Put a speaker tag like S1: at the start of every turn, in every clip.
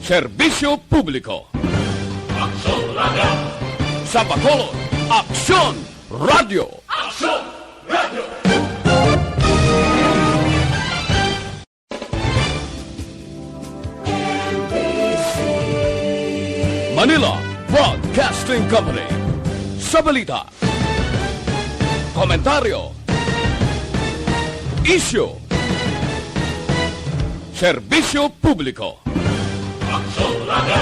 S1: Serbisyo Publiko. Aksyon Radio. Sa Bacolod, Aksyon Radio. Aksyon Radio. Manila Broadcasting Company. Sa balita, komentaryo, isyu, serbisyo publiko. Aksyon Radio.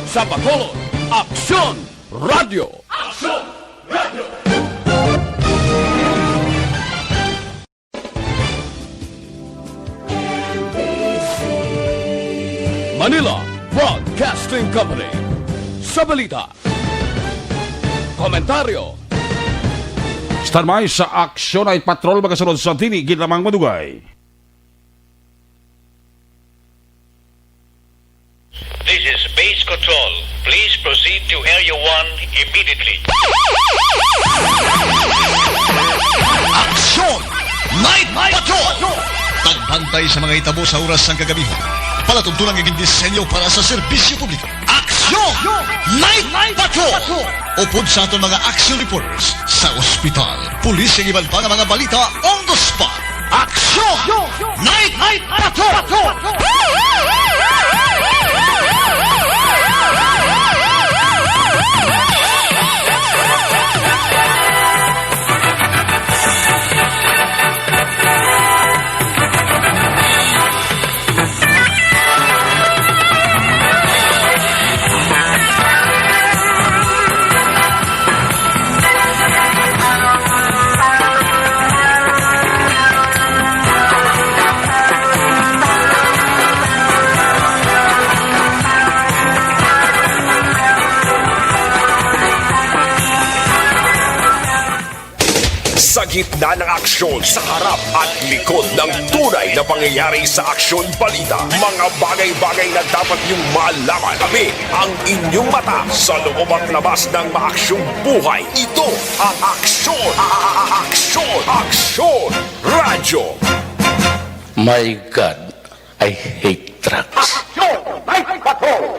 S1: Sa Bacolod, Aksyon Radio. Aksyon Radio. Manila Broadcasting Company. Sa balita, komentaryo,
S2: Standby sa Aksyon ay patrol magasunod sa tinig ginamang madugay.
S3: This is Base Control. Please proceed to Area 1 immediately.
S4: Aksyon! Night Patrol! Tagbantay sa mga itabo sa oras ng kagabihan. Palatuntunan ng disenyo para sa serbisyo publiko. Aksyon! Night Patrol! Upod sa aton mga action reporters sa ospital, pulis ang iban pa ng mga balita on the spot. Aksyon! Night Patrol!
S5: Sa gitna ng aksyon, sa harap at likod ng tunay na pangyayari sa Aksyon Balita, mga bagay-bagay na dapat niyong malaman. Kami ang inyong mata sa loob at labas ng maaksyong buhay. Ito ang Aksyon! Aksyon Radyo!
S1: My God, I hate trucks.
S5: Aksyon! Night Patrol!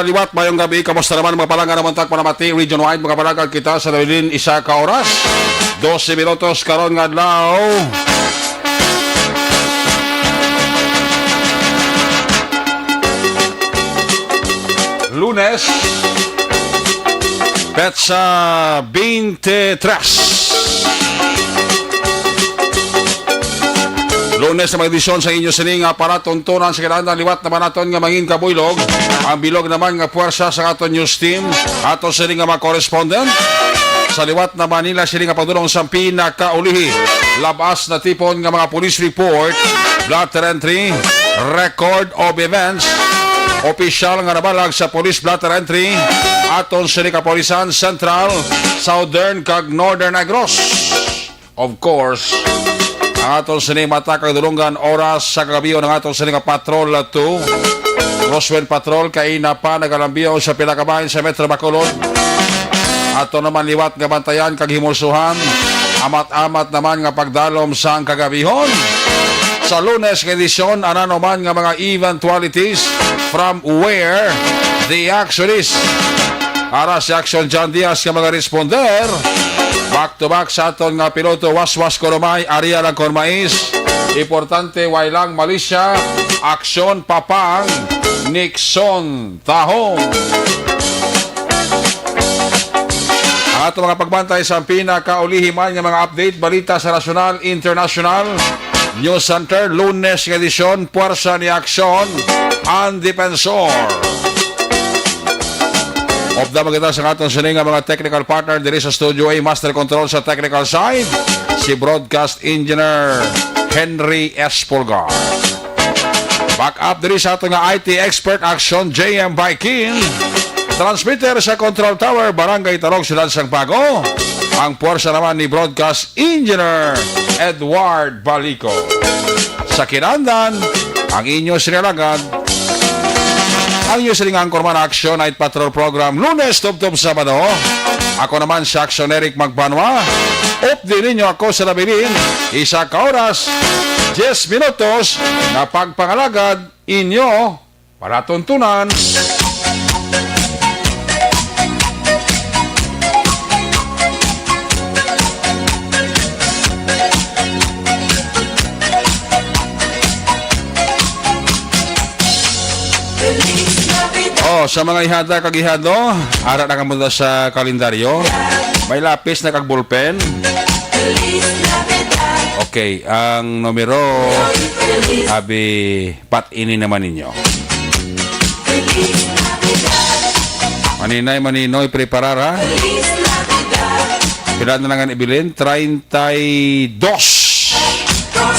S2: Liwat, mayong gabi, kamusta naman mga palangga naman panamati, region-wide, mga palangga kita sa Davilin, isa ka oras, 12 minutos karon nga adlaw. Lunes, petsa 23. Lunes na mga edisyon sa inyo sining para tuntunan sa kailangan liwat naman naton nga mangin kabuylog. Ang bilog naman nga puwersa sa aton news team. Ato sining nga mga correspondent. Sa liwat naman nila sining nga padulong sa pinakaulihi. Labas na tipon nga mga police report, blotter entry, record of events, opisyal nga nabalag sa police blotter entry, aton sining kapolisan Central, Southern kag Northern Negros. Of course, ang atong sinimata kag dulungan oras sa kagabiyo ng atong sining patrol 2. Crosswind Patrol kay na pa nagalambiyo sa pinakabahin sa Metro Bacolod. Ato naman liwat nga bantayan kag himulsuhan. Amat-amat naman nga pagdalom sa kagabihon. Sa Lunes nga edisyon anano man nga mga eventualities from where the action is. Para si Action John Diaz nga mga responder. Back to back sa aton nga piloto Waswas Koromay, Ariel ang Kormais. Importante wailang Malaysia, Aksyon Papang, Nixon Tahong. Ang ato mga pagbantay sa pinakaulihiman ng mga update, balita sa nasyonal, international, News Center, Lunes ng edisyon, puwersa ni Aksyon, ang Depensor. Of the maganda sa aton sining nga mga technical partner diri sa Studio A, Master Control sa technical side, si Broadcast Engineer Henry S. Pulgar. Back up diri sa aton nga IT Expert Action JM Viking. Transmitter sa Control Tower, Barangay Tarog, Siyudad Sang Pago. Ang puwersa naman ni Broadcast Engineer Edward Balico. Sa kinandan, ang inyo sinilagad, ang inyo siling Anchorman Action Night Patrol Program, Lunes, Tubtub, Sabado. Ako naman si Action Eric Magbanwa. Update ninyo ako sa nabilin, isa ka oras, 10 minutos, na pagpangalagad inyo para tuntunan. Sa mga ihada kag ihado, ara na kamunta sa kalendaryo. May lapis na kag ballpen. Okay, ang numero abi patini naman ninyo. Maninoy preparara. Pila na lang ang ibilin? 32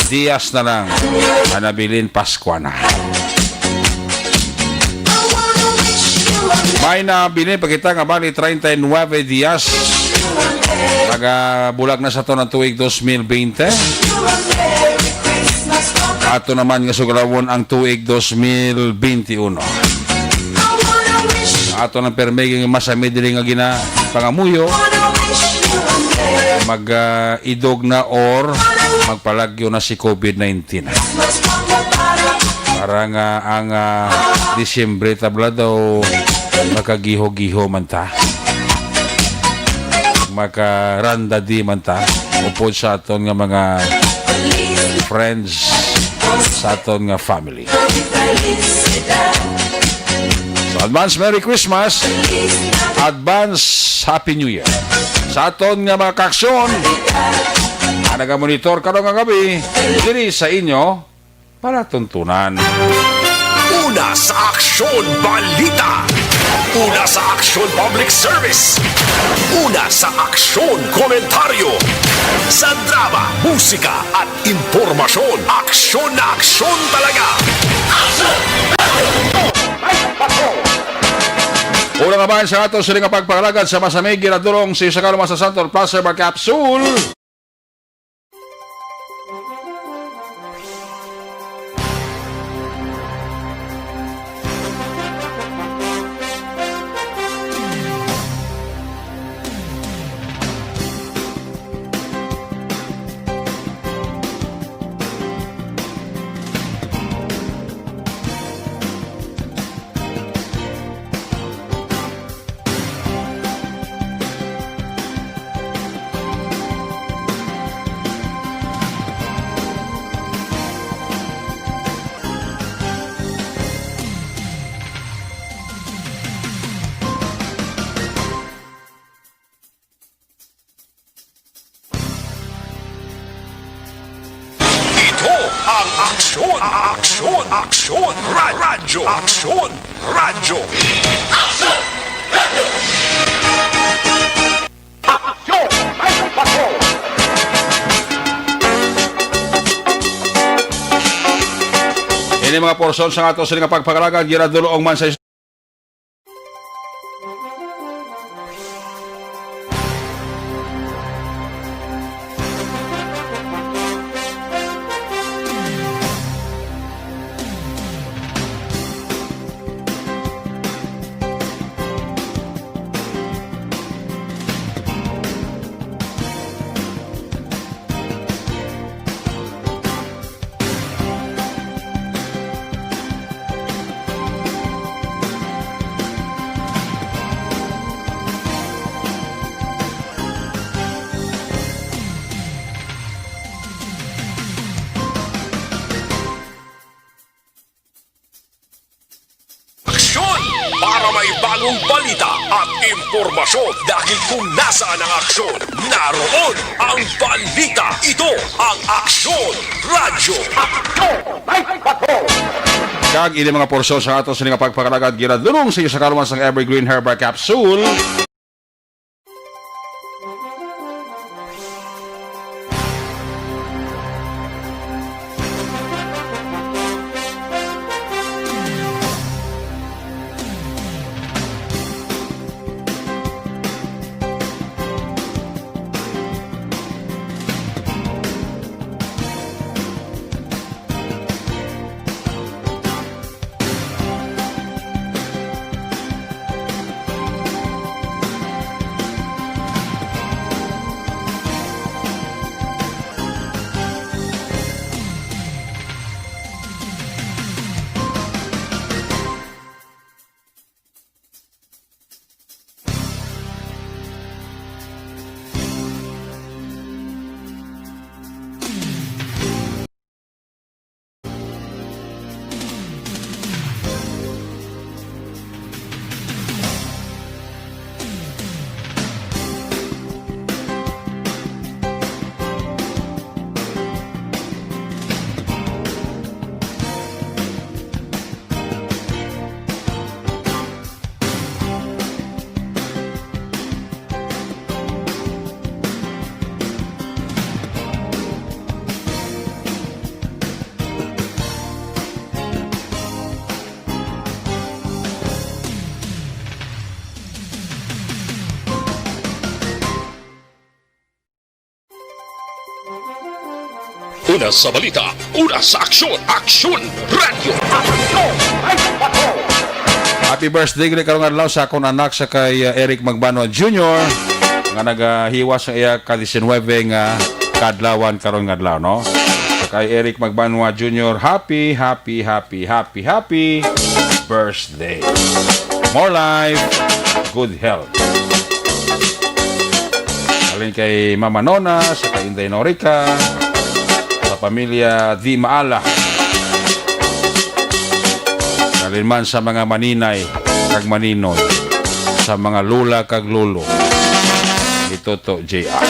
S2: Dias na lang ang nabilin Pasko na. May nabilin pagkita nga bali 39 Dias. Bulag na sa to ng tuig 2020. Ato naman nga sugalawon ang tuig 2021. Ato ng permeging masamid dili nga gina pangamuyo. Idog na or magpalagyo na si COVID-19. Para nga ang Disyembre tabla daw makagiho-giho man ta. Makaranda di man ta. Upod sa aton nga mga friends, sa aton nga family. So, advance Merry Christmas, advance Happy New Year. Sa aton nga mga kaksyon, naga-monitor karong nga gabi, diri sa inyo para tuntunan.
S5: Una sa Aksyon Balita. Una sa Aksyon Public Service. Una sa Aksyon Komentaryo. Sa drama, musika at impormasyon. Aksyon na aksyon talaga.
S2: Una nga ba sa ato sila nga pagpakalagad sa masamig ginadulong si Sakaloma sa Santol Plaza Bar Capsule.
S5: Aksyon, radyo, aksyon, radyo. Ini mga porsyon sa ato sila nga pagpakalagan, ginadulong man sa para may bagong balita at impormasyon. Dahil kung nasaan ang aksyon, naroon ang balita. Ito ang Aksyon Radyo.
S2: Kag ini mga porsyon sa ato sa nga pagpakalagad ginadulong sa iyo sa kaluman sang Evergreen Herbal Capsule.
S5: Una sa balita, una sa aksyon, Aksyon Radyo.
S2: Happy birthday gid karong adlaw sa akong anak sa kay Eric Magbanwa Jr. nga nagahiwas sa iya ka 19 nga kadlawan karong adlaw, no? Sa kay Eric Magbanwa Jr. Happy birthday. More life, good health. Alin kay Mama Nona, sa kay Inday Norica, sa pamilya Di Maala. Alinman sa mga maninay kag maninoy, sa mga lula kag lolo. Ito to JR.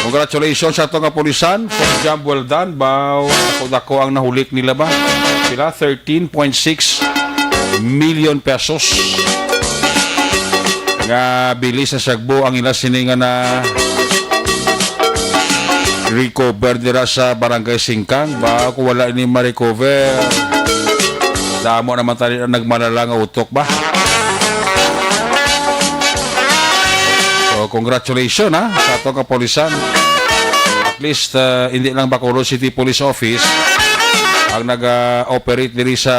S2: Congratulations sa itong kapulisan. For job well done. Baw, ako ang nahulik nila ba? Sila 13.6 million pesos. Nga bilis sa sagbo ang ila sininga na recover nila sa barangay Singkang. Ba kung wala ini ma-recover, damo naman tayo na nagmalala nga utok ba? So congratulations sa itong kapulisan. At least hindi lang Bacolod City Police Office ang nag-operate diri sa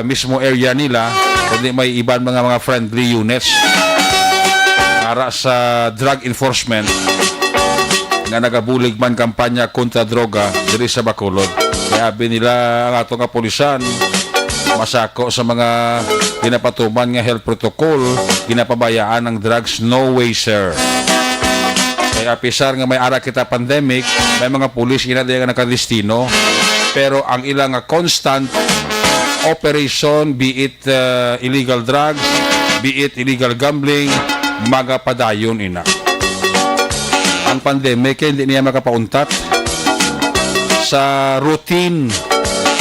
S2: mismo area nila, kundi may ibang mga friendly units para sa drug enforcement nga nagabulig man kampanya kontra droga diri sa Bacolod. Kaya nila ang atong kapulisan masako sa mga ginapatuman nga health protocol, ginapabayaan ng drugs. No way, sir. Kaya pisar nga may ara kita pandemic, may mga pulis nga nakadestino, pero ang ilang constant operation, be it illegal drugs, be it illegal gambling, magapadayon ina. Ang pandemic hindi niya makapauntat sa routine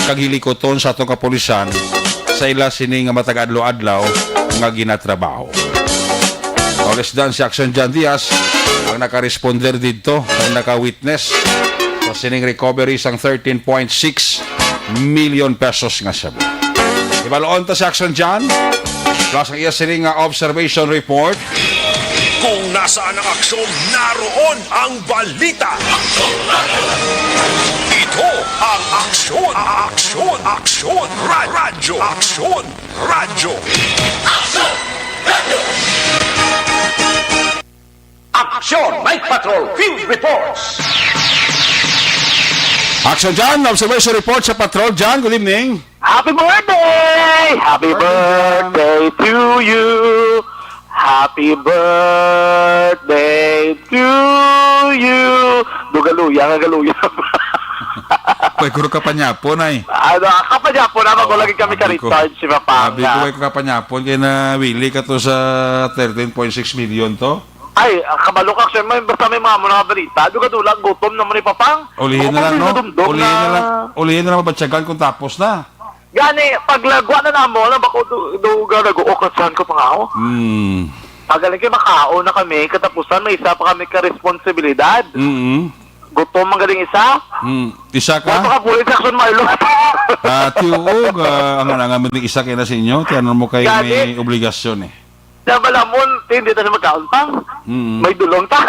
S2: kagilikoton sa atong kapulisan sa ila sini nga matag adlaw-adlaw nga ginatrabaho. Oles dan si Action Jan Diaz ang naka-responder dito, ang naka-witness sa sining recovery sang 13.6 million pesos nga sabi. Ibaloon ta si Action Jan plus ang iya sining nga observation report.
S5: Kung nasaan ang aksyon, naroon ang balita. Ito ang Aksyon Radyo. Aksyon Radyo.
S6: Aksyon Night Patrol Field Reports.
S2: Action Jan, observation report sa patrol. Jan, good evening.
S6: Happy birthday! Happy birthday to you. Happy birthday to you. Dugaluya, galuya.
S2: Pwede ko kapanyapon ay.
S6: Ano, kapanyapon na lagi kami ka-retard si Mapanga.
S2: Sabi ko ay kapanyapon kaya na Willie ka to sa 13.6 million to.
S6: Ay, kabalo ka siya, basta may mga mga balita. Doon ka dulang, gutom naman ni Papang.
S2: Ulihin na lang, no?
S6: Dumdum
S2: Ulihin na lang mabatsyagan kung tapos na.
S6: Gani, paglagwa na namo, na bako duga nag-uokot saan ko pa nga ako. Pagaling kayo makao na kami, katapusan may isa pa kami ka-responsibilidad. Gutom ang galing isa.
S2: Isa
S6: Wato
S2: ka?
S6: ka police action Marlo.
S2: Tiuog, ang anangaman ng isa kayo na sa inyo. Tiyanan mo kayo may obligasyon eh.
S6: Nabalamon, hindi tayo magkaon pang. May dulong ta.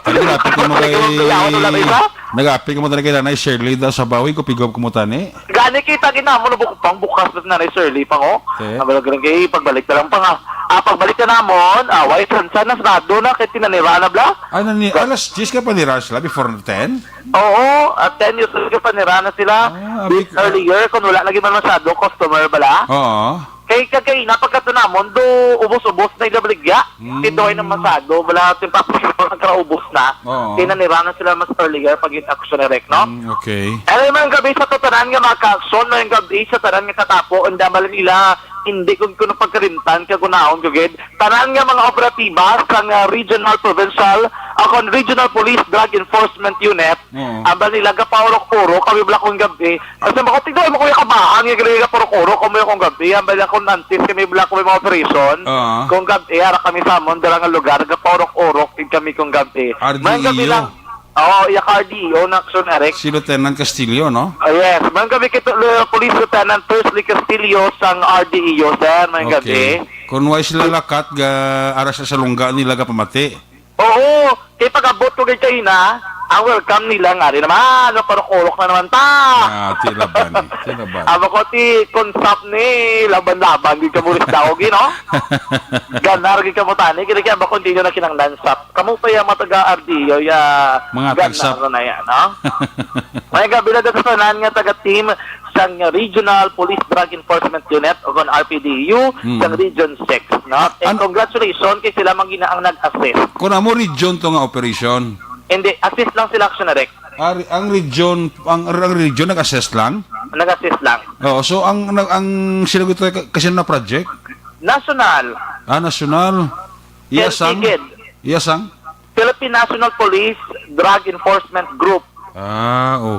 S2: Nag-apit ka mo kay...
S6: Ako tulad na isa.
S2: Nag-apit ka mo kay Nanay Shirley daw sa bawi ko, pigop ko mo tani.
S6: Gani kita ginamo na pang bukas na ni Shirley pang o.
S2: Okay.
S6: Nabalagalang kayo, pagbalik na lang pang ha. Pagbalik na namon, why sansan na sarado na kaya tinanira na bla?
S2: Alas 10 ka pa ni Rashla before 10?
S6: Oo, at 10 years ago panira na sila. Week earlier, kung wala lagi man masyado, customer bala.
S2: Oo.
S6: Kay napagkato namon, do ubos-ubos na ilabaligya. Ito ay na masado, wala timpapos na ubos na.
S2: Oo.
S6: Kaya nanira na sila mas earlier pag in-action erect, no?
S2: Okay.
S6: Alam mo yung gabi sa tutanan nga mga ka-action, yung gabi sa tanan nga katapo, ang damal nila, hindi ko kuno pagkarintan, kagunaon ko gid. Tanan nga mga operatiba sa regional, provincial, akon regional police drug enforcement unit, ambal nila gapawrok-uro, kami blakong gabi. Kasi mako tigdo mo kuya kabahan, nga gali gapawrok-uro, kami akong gabi, ambal ako nantis, kami blak kami mga operation, kung gabi, ara kami sa amon, dala nga lugar, gapawrok-uro, kami kung gabi. May gabi lang. Oo, RDO na action Eric.
S2: Si Lieutenant Castillo, no?
S6: Yes, mga gabi kito Police Lieutenant Persley Castillo sang RDEO, sir, mga gabi.
S2: Kung why sila lakat, aras sa lungga nila ka pamati.
S6: Oo, kaya pag-abot ko kay na, ang welcome nila nga rin naman, parok-urok na naman ta.
S2: Tilaban.
S6: Aba ko concept ni laban-laban, di ka mo rin daw, no? Ganar, di ka mo tani, kaya ba kung di nyo na kinanglansap. Kamu pa yung mataga-RDO,
S2: mga tagsap.
S6: ganar na yan, no? May gabi na dito sa nga taga-team sang Regional Police Drug Enforcement Unit o kung RPDU sang Region 6, no? And congratulations kay sila mang ginaang nag-assist.
S2: Kung mo region to nga operation?
S6: Hindi, assist lang sila action direct.
S2: Ang region nag-assess lang?
S6: Nag-assist lang.
S2: Oo, so ang sinagot kasi na project?
S6: National.
S2: National. Iyasang? Iyasang?
S6: Philippine National Police Drug Enforcement Group.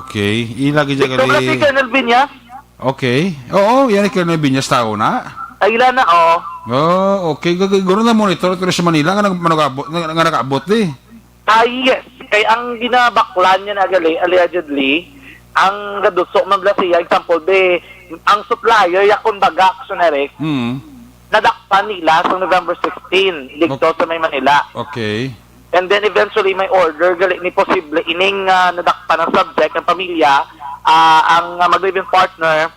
S2: Okay. Ilagi dyan
S6: Ito kasi Colonel Binyas.
S2: Okay. Oo, yan ay Colonel Binyas tao na.
S6: Ay, ilan na,
S2: Okay. Ganoon na monitor ito sa Manila nga nag-abot eh.
S6: Yes. Kaya ang ginabaklan niya na allegedly, ang gadusok ng siya, example, ang supplier, yakon baga, aksyonerik, nadakpan nila sa November 16, dito sa May Manila.
S2: Okay.
S6: And then eventually may order, gali ni posible, ining nadakpan ng subject, ng pamilya, ang mag-living partner,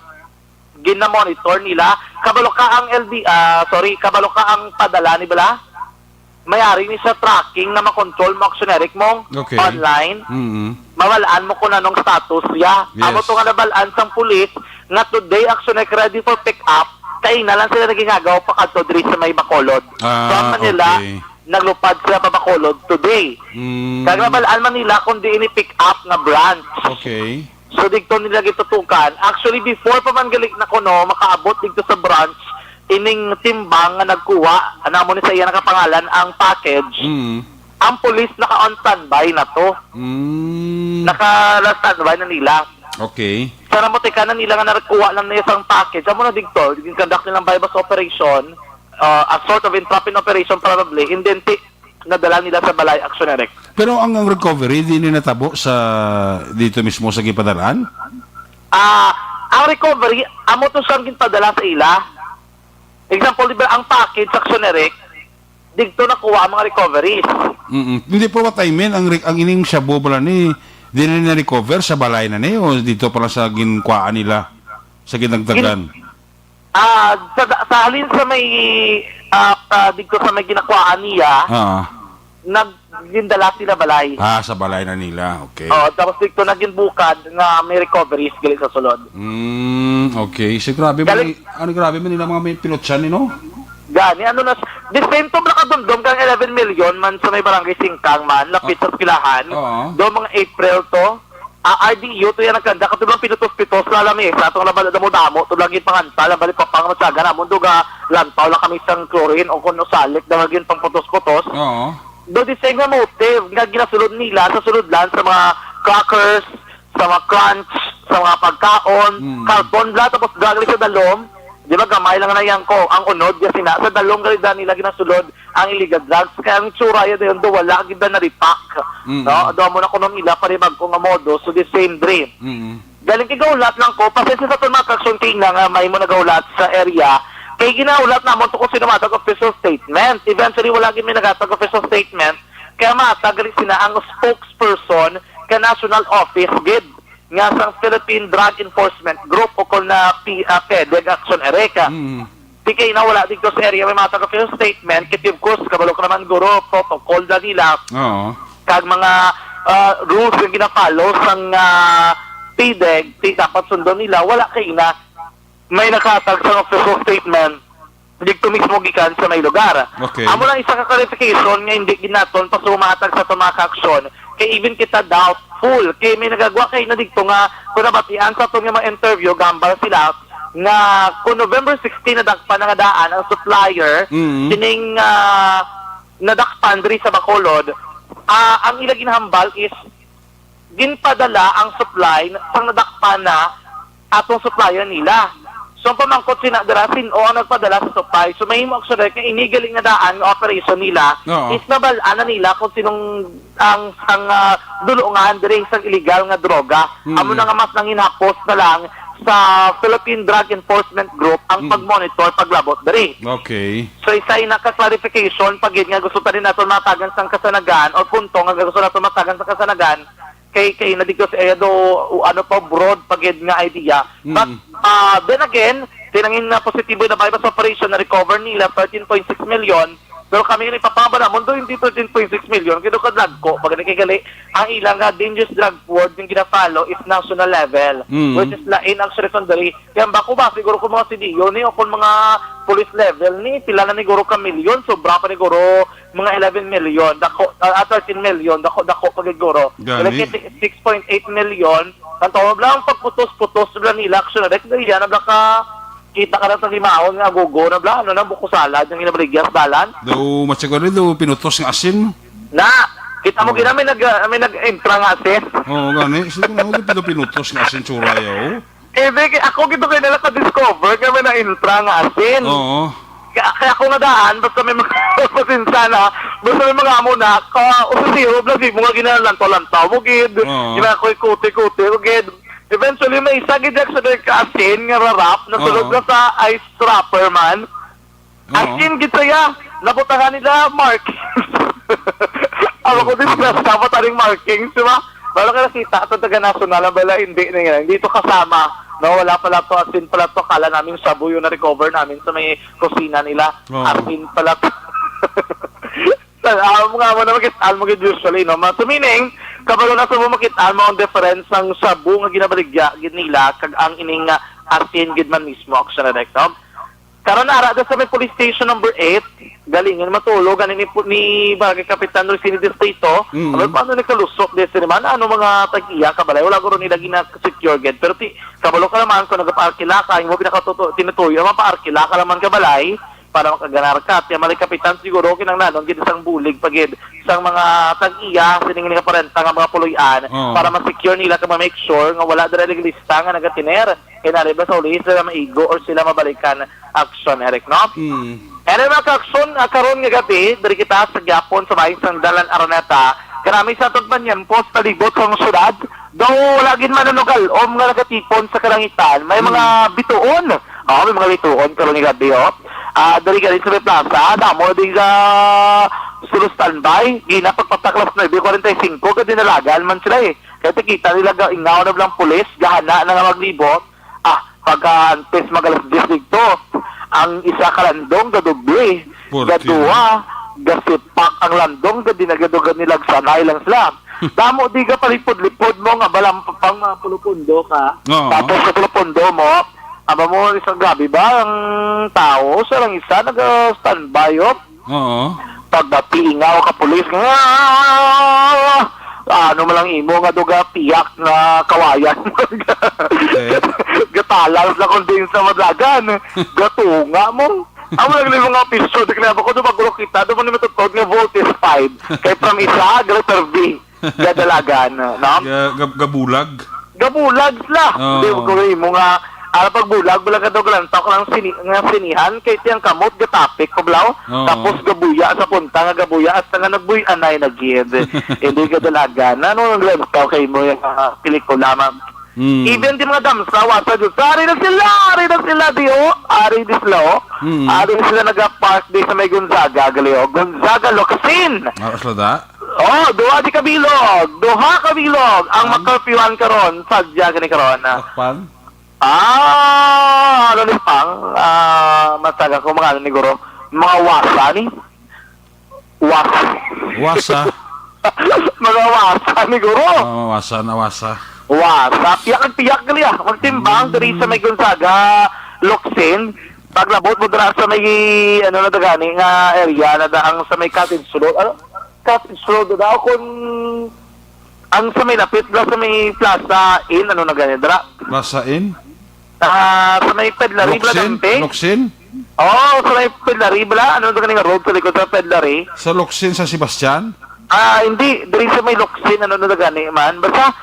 S6: ginamonitor nila, kabalo ka ang kabalo ka ang padala ni Bala, mayari ni sa tracking na makontrol mo aksyonerik mo online. Mawalaan mo kung anong status ya. Amo to nga nabalaan sang pulis nga today aksyonerik ready for pick up kay na lang sila naging agaw pa kadto diri sa May Bacolod. So Manila naglupad sila pa Bacolod today. Kag nabalaan man nila kung di ini pick up nga branch.
S2: Okay.
S6: So dito nila gitutukan. Actually before pa man galik na kuno makaabot dito sa branch ining timbang nga nagkuha, anamo ni sa iya nakapangalan ang package. Ang police naka-on standby na to. Naka-standby na nila.
S2: Okay.
S6: Sana mo tika na nila nga nagkuha lang na isang package. Amo na dito, conduct nilang bypass operation, a sort of entrapment operation probably, and then nadala nila sa Balay Action Direct.
S2: Pero ang recovery, di natabo sa dito mismo sa gipadalaan?
S6: Ang recovery, amo to siyang ginpadala sa ila. Example, diba, ang package, actioneric, dito nakuha ang mga recoveries.
S2: Hindi po what I mean, ang ining shabu pala ni, di na recover sa balay na ni, o dito pala sa ginkwaan nila, sa ginagdagan?
S6: Sa halin sa may, dito sa may ginakwaan niya, nagindala sila balay.
S2: Sa balay na nila, okay.
S6: Tapos dito naging bukad nga may recoveries gali sa sulod.
S2: Okay. So grabe man nila mga may pilotsan, no?
S6: Gani, the same to nakadumdum kang 11 million man sa may barangay Singkang man, lapit sa pilahan. Do mga April to, RDU to yan nagkanda katulong pinutos-pitos na lamesa itong labalada mo damo ito lagi panganta labalik pa pang matsaga na mundo ga lantaw lang kami isang chlorine o kuno salik na lagyan pang putos-putos
S2: Oo.
S6: do the same motive nga ginasulod nila sa sulod lang sa mga crackers sa mga crunch sa mga pagkaon carbon bla tapos gagali sa dalom di ba gamay lang na yan ko ang unod kasi na sa dalom galida nila ginasulod ang illegal drugs kaya ang tsura yun do wala gida na ripak no do mo na kuno nila pare magko nga modo so the same dream galing kay gaulat lang ko pasensya sa mga kasunting na nga may mo nagaulat sa area kay ginaulat na mo to ko sinumatag official statement eventually wala gid may nagatag official statement kaya matag sina ang spokesperson ka national office gid nga sa Philippine Drug Enforcement Group o kung na PDEG Action Ereka. Di kayo na wala dito sa area may matag official statement kiti of course kabalo ka naman guro protocol na nila
S2: Oo.
S6: kag mga rules yung ginapalo sang PDEG dapat sundon nila wala kayo na may nakatag sa official statement dito mismo gikan sa may lugar.
S2: Okay.
S6: Amo lang isa ka clarification nga hindi ginaton pa sumatag sa tumaka-aksyon kay even kita doubtful kay may nagagawa kay na dito nga kung nabatian sa itong mga interview gambal sila nga kung November 16 nadakpan nga daan ang supplier sining nadakpan diri sa Bacolod ang ila ginhambal is ginpadala ang supply sang nadakpan na atong supplier nila. So, ang pamangkot sinadarasin o ang nagpadala sa supply. So, may mo actually, kaya inigaling na daan ng operation nila,
S2: Oo.
S6: is nabalaan na nila kung sinong ang dulungan diri sa illegal nga droga. Amo na nga mas nanginapos na lang sa Philippine Drug Enforcement Group ang pag-monitor, paglabot diri.
S2: Okay.
S6: So, isa yung naka-clarification, pag yun nga gusto pa rin natin matagan sa kasanagan, o punto nga gusto natin matagan sa kasanagan, kay na dito sa do ano pa broad pagid nga idea but then again tinangin na positibo na bypass operation na recover nila 13.6 million pero kami ni papabala mundo hindi 13.6 million kido ka drug ko pag nakigali ang ilang dangerous drug ward yung gina-follow is national level which is lain ang secondary kaya bako ba siguro kung mga CDO ni o kung mga police level ni pila na ni guro ka milyon sobra pa ni guro mga 11 million dako 13 million dako pagiguro
S2: Gani.
S6: 6.8 million tanto lang pagputos-putos bla nila action direct dali yan bla ka kita ka na sa limaon nga gugo na bla ano na buko salad yung ginabaligyan sa dalan
S2: Do matsago rin do pinutos ng asin.
S6: na kita mo gina may nag-entra nga sis
S2: Oo, gani. Sige na, huwag pinutos ng asin tsura yaw.
S6: ako gito kayo nila ka-discover kaya may na-intra nga asin
S2: Oo.
S6: kaya ako nga daan, basta may mga pasinsana, basta may mga amo na, usisiyo, blasi mo nga ginalantaw-lantaw, mugid, ginakoy kuti-kuti, mugid. Eventually, may isa gid sa kasin nga rarap, nasulog na sa ice wrapper man. Asin gid saya, nabutahan nila markings. Ako ko discuss, dapat aring markings, di ba? Bala ka nakita, ito taga-national, bala hindi na yan, hindi ito kasama. No, wala pala to, asin pala to, kala namin sabu yung na-recover namin sa may kusina nila. Asin pala to. Nga mo na makitaan mo usually, no? So meaning, kabalo na sa mo makitaan mo ang difference ng sabu nga ginabaligya nila, kag ang ining asin gid man mismo, action na no? Karon na ara sa may police station number 8, galingin matulog ani ni Barangay Kapitan Rosini Distrito. Paano ni kalusok des naman ano mga tag-iya kabalay wala guro nila gina-secure gid pero kabalo ka naman kung nagpa-arkila ka imo pinakatuto tinutuyo mapa-arkila ka naman kabalay para makaganar ka at mali kapitan siguro kinanglanon gid isang bulig pagid isang mga tag-iya sining nga parenta nga mga puloy-an para ma-secure nila ka ma-make sure nga wala dira lista nga nagatiner kinali ba sa uli sila maigo or sila mabalikan action Eric no Ano mga ka-action karon nga gabi diri kita sa Gyapon sa bahin sang Dalan Araneta karami sa tod man yan post palibot sa syudad daw wala gid manunugal o mga nagatipon sa kalangitan may mga bituon may mga bituon karon nga gabi dari ka rin sa may plaza, damo di ka solo standby, gina pagpataklas na 45 ka dinalagan man sila kaya kita nila ingaw na lang pulis, gahana na nga maglibot, pagka antes magalas 10 dito, ang isa ka landong, gadoble, gadua, gasipak ang landong, gadinagadogan nilag sanay lang sila. Damo di ka palipod-lipod mo nga balang pang pulupundo ka, tapos sa pulupundo mo, aba mo isang gabi ba ang tao sa lang isa nag-standby
S2: Oo.
S6: pagbati ingaw ka pulis ano malang imo nga duga piyak na kawayan. Gatalang sa kondensa madlagan. Gatunga mo. Amo lang mga episode kaya ako do magulo kita do mo ni matutod nga voltage 5 kay from isa letter B. Gadalagan, no?
S2: Gabulag.
S6: Gabulag sila.
S2: Oo.
S6: Di ko mo nga pagbulag bulag ka lang tak lang sinihan kay tiyang kamot gatapik kublaw
S2: Oo.
S6: tapos gabuya sa punta nga gabuya at nga nagbuy-anay na gid. Hindi gadalagan. Ano ang lantaw kay mo yung pelikula ma'am. Even di mga damsa wasa dyan. Ari na sila Dio. Ari di sila Ari na sila nag-park di sa may Gonzaga Galeo. Gonzaga Locsin.
S2: Aras da?
S6: Oh, duha di kabilog. Duha kabilog. Ang makarpiwan karon sadya gani karon.
S2: Takpan?
S6: Ano ni pang? Masaga ko mga ano ni Guro. Mga wasa ni.
S2: Wasa.
S6: Mga wasa ni Guro.
S2: Wasa.
S6: Wasa. Piyak gali ah. Magtimbang dari sa may Gonzaga, Locsin. Paglabot mo dira sa may ano na dagani nga area na daang sa may Cottage Road. Ano? Cottage Road daw kung ang sa may lapit lang sa may Plaza Inn ano na gani dira.
S2: Wasain?
S6: Sa may Pedlari Bladampe.
S2: Loksin?
S6: Oo, sa may Pedlari Bla. Ano na nga road sa likod sa Pedlari?
S2: Sa Loksin sa Sebastian?
S6: Hindi. Dari sa may Locsin. Ano na gani man. Basta,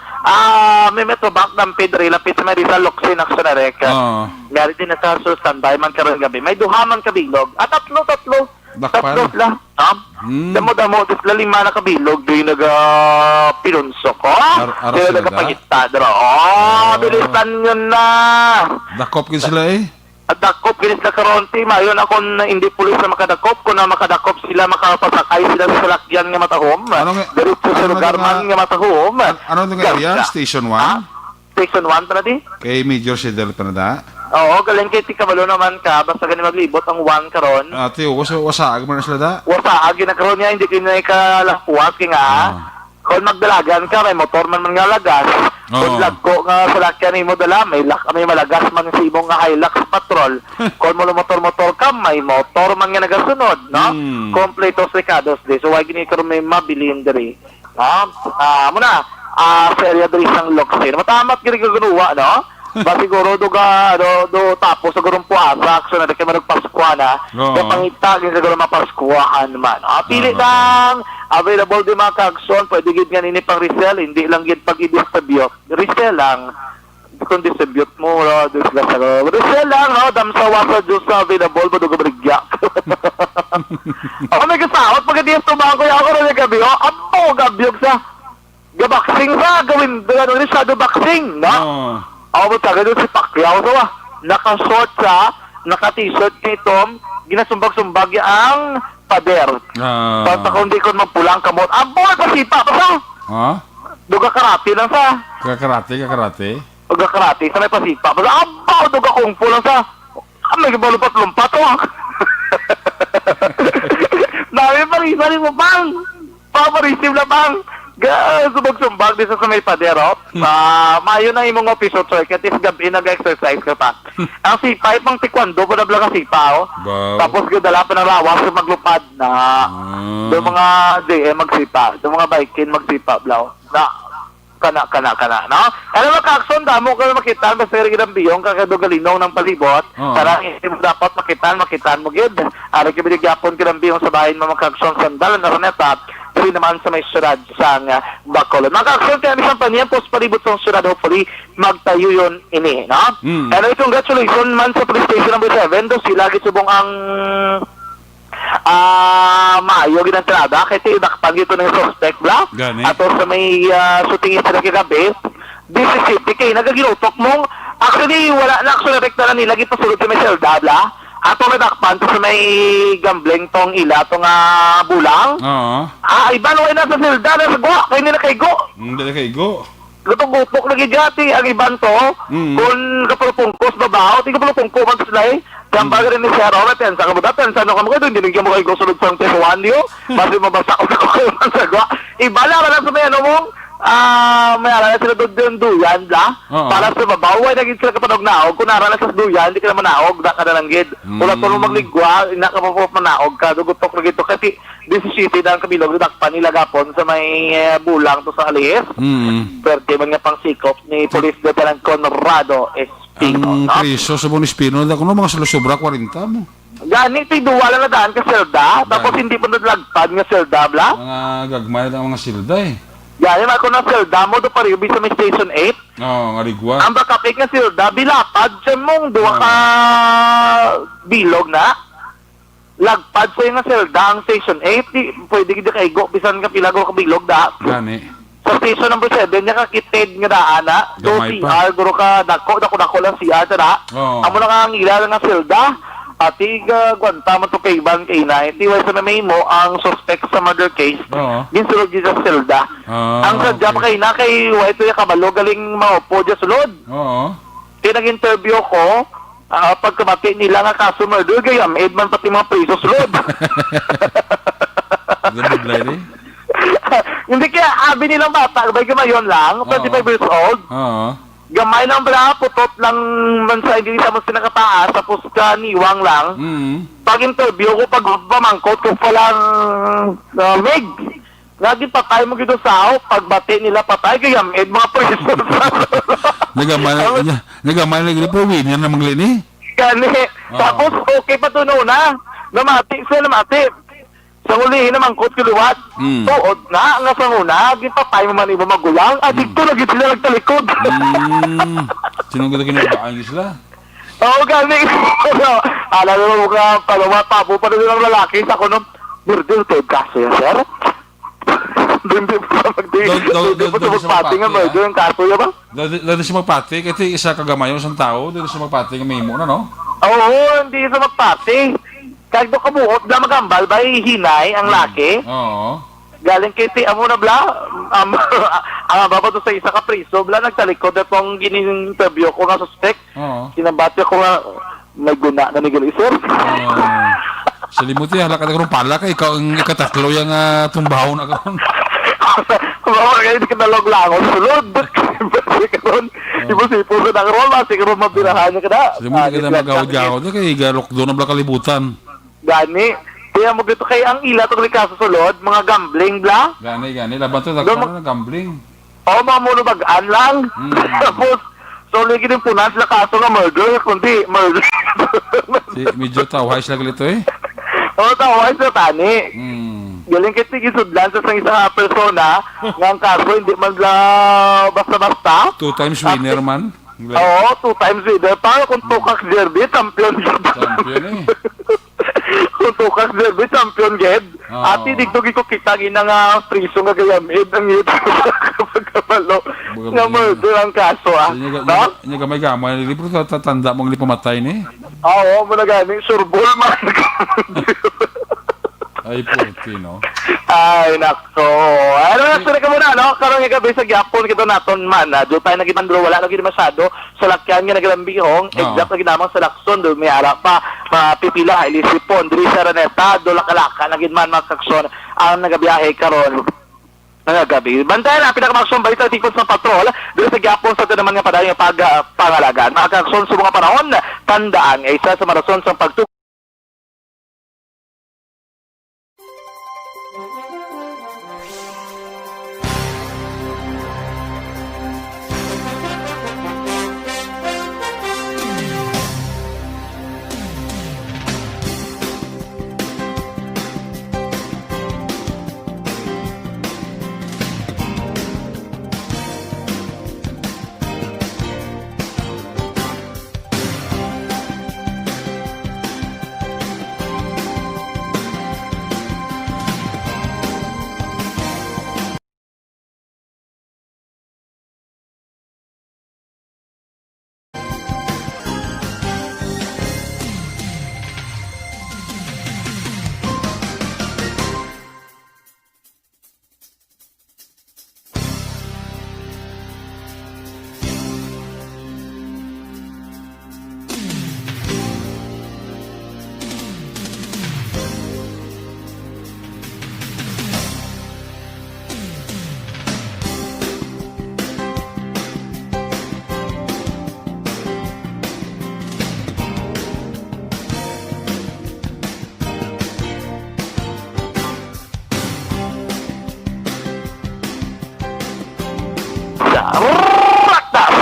S6: may Metrobank ng Pedlari. Lapit sa may Rizal Locsin. Action na rek.
S2: Oo.
S6: Gari din na sa standby man karoon gabi. May duha man kabilog. Tatlo.
S2: Dakpan?
S6: Tatlo sila. Damo. Sila 5 na kabilog. Do'y pinunso ko.
S2: Aras
S6: Do'y
S2: sila
S6: nagapangita. Bilisan yun na.
S2: Dakop kin sila eh?
S6: At dakop kinis na karonti, mayon akong hindi pulis na makadakop, kung na makadakop sila, makapasakay sila sa salakyan nga matahom. Diretso sa lugar man nga matahom.
S2: Ano nga area? Station 1?
S6: Station 1 pa na di?
S2: Kay Major Sidel pa na da?
S6: Oo, galing kay Tikabalo naman ka, basta gani maglibot ang 1 karon.
S2: Ate, wasaag mo na sila da?
S6: Wasa, agi na karon niya, hindi kinay ka lapuas, kaya nga, kung magdalagan ka, may motor man nga lagas. Kung lagko nga salakyan mo dala, may malagas man sa imong nga Hilux Patrol. Kung mo motor ka, may motor man nga nagasunod, no? Kompletos recados di. So, wag gini karon may mabilin diri. Muna, sa area diri sang Locsin. Matamat gini gaganuwa, no? Ba siguro do tapos siguro puasa action na kay magpaskuha na. So pangita gid siguro mapaskuhaan man. Pili lang available di mga kagson, pwede gid nga nini pang resell, hindi lang gid pag i-distribute. Resell lang. Kung distribute mo resell lang, no? Damsawa sa Diyos available ba do gabrigya. Ako may kasawat pag di tumang ko ako rin gabi, apo gabyog sa gabaksing sa gawin ano shadow boxing, no? Ako mo taga doon si Pacquiao sa naka-short sa, naka-t-shirt ni Tom, ginasumbag-sumbag ang pader. Basta kung di ko magpulang kamot, abo na sipa pa sa. Duga karate lang sa.
S2: Kakarate?
S6: Duga karate, sa may pasipa pa sa. Abo, duga kungpo lang sa. May balumpat-lumpat o. Dami pa rin mo bang. Paparisip na bang. Subag-sumbag dito sa may padero. Mayo na imong official circuit is gabi nag-exercise ka pa. Ang sipa, pang taekwondo po na blang ang sipa, Tapos gadala pa ng lawas sa maglupad na do mga JM magsipa, do mga bikin magsipa, blaw. Na, kana, no? Ano makakson, damo ka makita, basta rin ang biyong kakadogalinong ng palibot, para hindi mo dapat makitaan mo gid. Ari ka binigyapon ka ng biyong sa bahin mo makakson sandal na roneta, rin naman sa may syudad sa Bacolod. Makakson kaya isang paniyan, post palibot sa syudad, hopefully, magtayo yun ini, no? And congratulations man sa police station number 7, do sila gitsubong ang maayo ginantrada kay tidakpan gito ng suspect bla ato sa may shooting isa na kagabi this is city kay nagaginutok mong actually wala na action effect na nila gipasulod sa may selda bla ato nadakpan to sa may gambling tong ila tong bulang iba no na sa selda na sa go kay nila kay go
S2: hindi na kay go
S6: gutok lagi jati ang iban to kung kapulpungkos babaw tingko pulpungko man sila Kambaga rin ni Sir Robert, pensa ka mo da, pensa no ka mo kayo, dinigyan mo kayo gusulod sa tesuan niyo, basi mabasa ko kayo man sa gwa. Ibala ka lang sa may ano mo, may arala sila doon yung duyan, bla.
S2: Oo.
S6: Para sa babaw, ay naging sila kapanog naog. Kung narala sa duyan, hindi ka naman naog, da ka na lang gid. Wala tulong magligwa, ina ka pa manaog ka, dugutok na gito. Kasi, this is city na ang kabilog, dakpan nila gapon sa may bulang to sa alihis. Pwerte man nga pang sikop ni Police Lieutenant Conrado Espino.
S2: Ang
S6: No?
S2: preso sa Bonispino, da kuno mga sobra 40 mo.
S6: Gani, tiduwala na daan ka selda, tapos hindi pa nadlagpad nga selda, bla.
S2: Mga gagmay ang mga silda eh.
S6: Gani, ako na selda mo, do pariyo, bisa may Station 8.
S2: Oo, nga ligwa.
S6: Ang bakapik nga silda, bilapad siya mong duwa ka bilog na. Lagpad siya nga selda ang Station 8. Di, pwede kita kaigo, bisan ka pilago ka bilog da.
S2: Gani.
S6: Sa station number 7, niya ka kitid nga daan na. Do
S2: Gamay pa.
S6: CR, guro ka dako lang CR, tada.
S2: Oo.
S6: Amo na nga ang ila nga selda. Ati gwanta mo to kay Ban kay na. Tiway sa may mo ang suspect sa murder case.
S2: Oo.
S6: Ginsulod dito sa selda.
S2: Ah,
S6: Ang sadya pa
S2: okay.
S6: kay na kay White ya kabalo galing maupo dyan sulod.
S2: Oo.
S6: Pinag-interview ko, pagkamati nila nga kaso murder, gayam, Edman pati mga priso sulod.
S2: Gabudlay eh.
S6: Hindi kaya, abi nilang bata, bay gamayon lang, 25 years old,
S2: Oo.
S6: gamay lang bala, putot lang man sa hindi sa mas nakataas, tapos ka niwang lang. Pag-interview ko, pag pamangkot ko palang Meg. Lagi patay mo gito sa pagbati nila patay, gayam, mga priso.
S2: Nagamay lagi po winner na maglini.
S6: Gani. Tapos, okay pa to na. Namati sila, namati. Sa ulihin naman, kot kiluwat. Tuod na, nga sa una, ginpatay mo man iba magulang. Adikto, lagi sila nagtalikod.
S2: Sinong kita kinabaan sila?
S6: Oo, gani. Alam mo ka, palawa, papo pa rin ng lalaki sa kuno. Murder, tayo kaso yan, sir. Hindi pa magpati nga murder yung kaso yan ba?
S2: Doon siya magpati, kasi isa kagamayo isang tao, doon siya magpati ng memo na, no?
S6: Oo, hindi sa magpati. Kahit doon kabuot, bla magambal, ba hinay ang laki.
S2: Oo.
S6: Galing kay Ti Amo na bla, ang baba to sa isa ka priso, bla nagtalikod na itong gini-interview ko nga suspect.
S2: Oo.
S6: Kinabati ko nga, may guna na ni Gali, sir.
S2: Salimuti, halaka na karong pala ka, ikaw ang ikatatlo yung tumbaho na karon.
S6: Mga kayo, hindi ka nalog-langon, sulod. Basi karon, ibo-sipo sa nakaroon, basi karon mabirahan niya ka na.
S2: Salimuti ka na mag-awad-gawad, kaya igalok doon ang bala kalibutan.
S6: Gani, kaya mo gito kay ang ila itong kaso sulod, mga gambling bla.
S2: Gani, laban to, na gambling.
S6: Oo, mga munubagaan lang. Tapos, so, lagi din punan sila kaso nga murder, kundi murder.
S2: Medyo tawhay sila galito eh.
S6: Oo, tawag sa tani. Galing kasi gisudlan sa isang persona nga ang kaso hindi man basta-basta.
S2: 2 times winner man.
S6: Oo, 2 times winner. Para kung Tukak Derby, champion.
S2: Champion eh.
S6: Kung Tukak Derby, champion ged. Ati, digdugi ko kita nga priso nga gayamid ang ito. Pagkamalo nga murder ang kaso no?
S2: Nya gamay-gamay, libro tatanda mong lipamatay ni.
S6: Oo, muna gani, surbol man.
S2: Ay, puti, no?
S6: Ay, nako. Ano, nagsulit ka muna, no? Karong yung gabi sa gyapon, kito naton man. Doon tayo nagibandro, wala lagi masado. Sa lakyan nga nagalambihong, exact lagi namang sa lakson, doon may harap pa, mapipila, ilisipon, diri sa Raneta, doon lakalaka, nagin man makaksyon, ang nagabiyahe karon gabi. Bantayan na, pinakamaksyon balita tingkod sa patrol, doon sa gyapon sa ito naman nga padaling pangalagaan. Makakaksyon sa mga panahon, tandaan, isa sa marason sa pagtulong.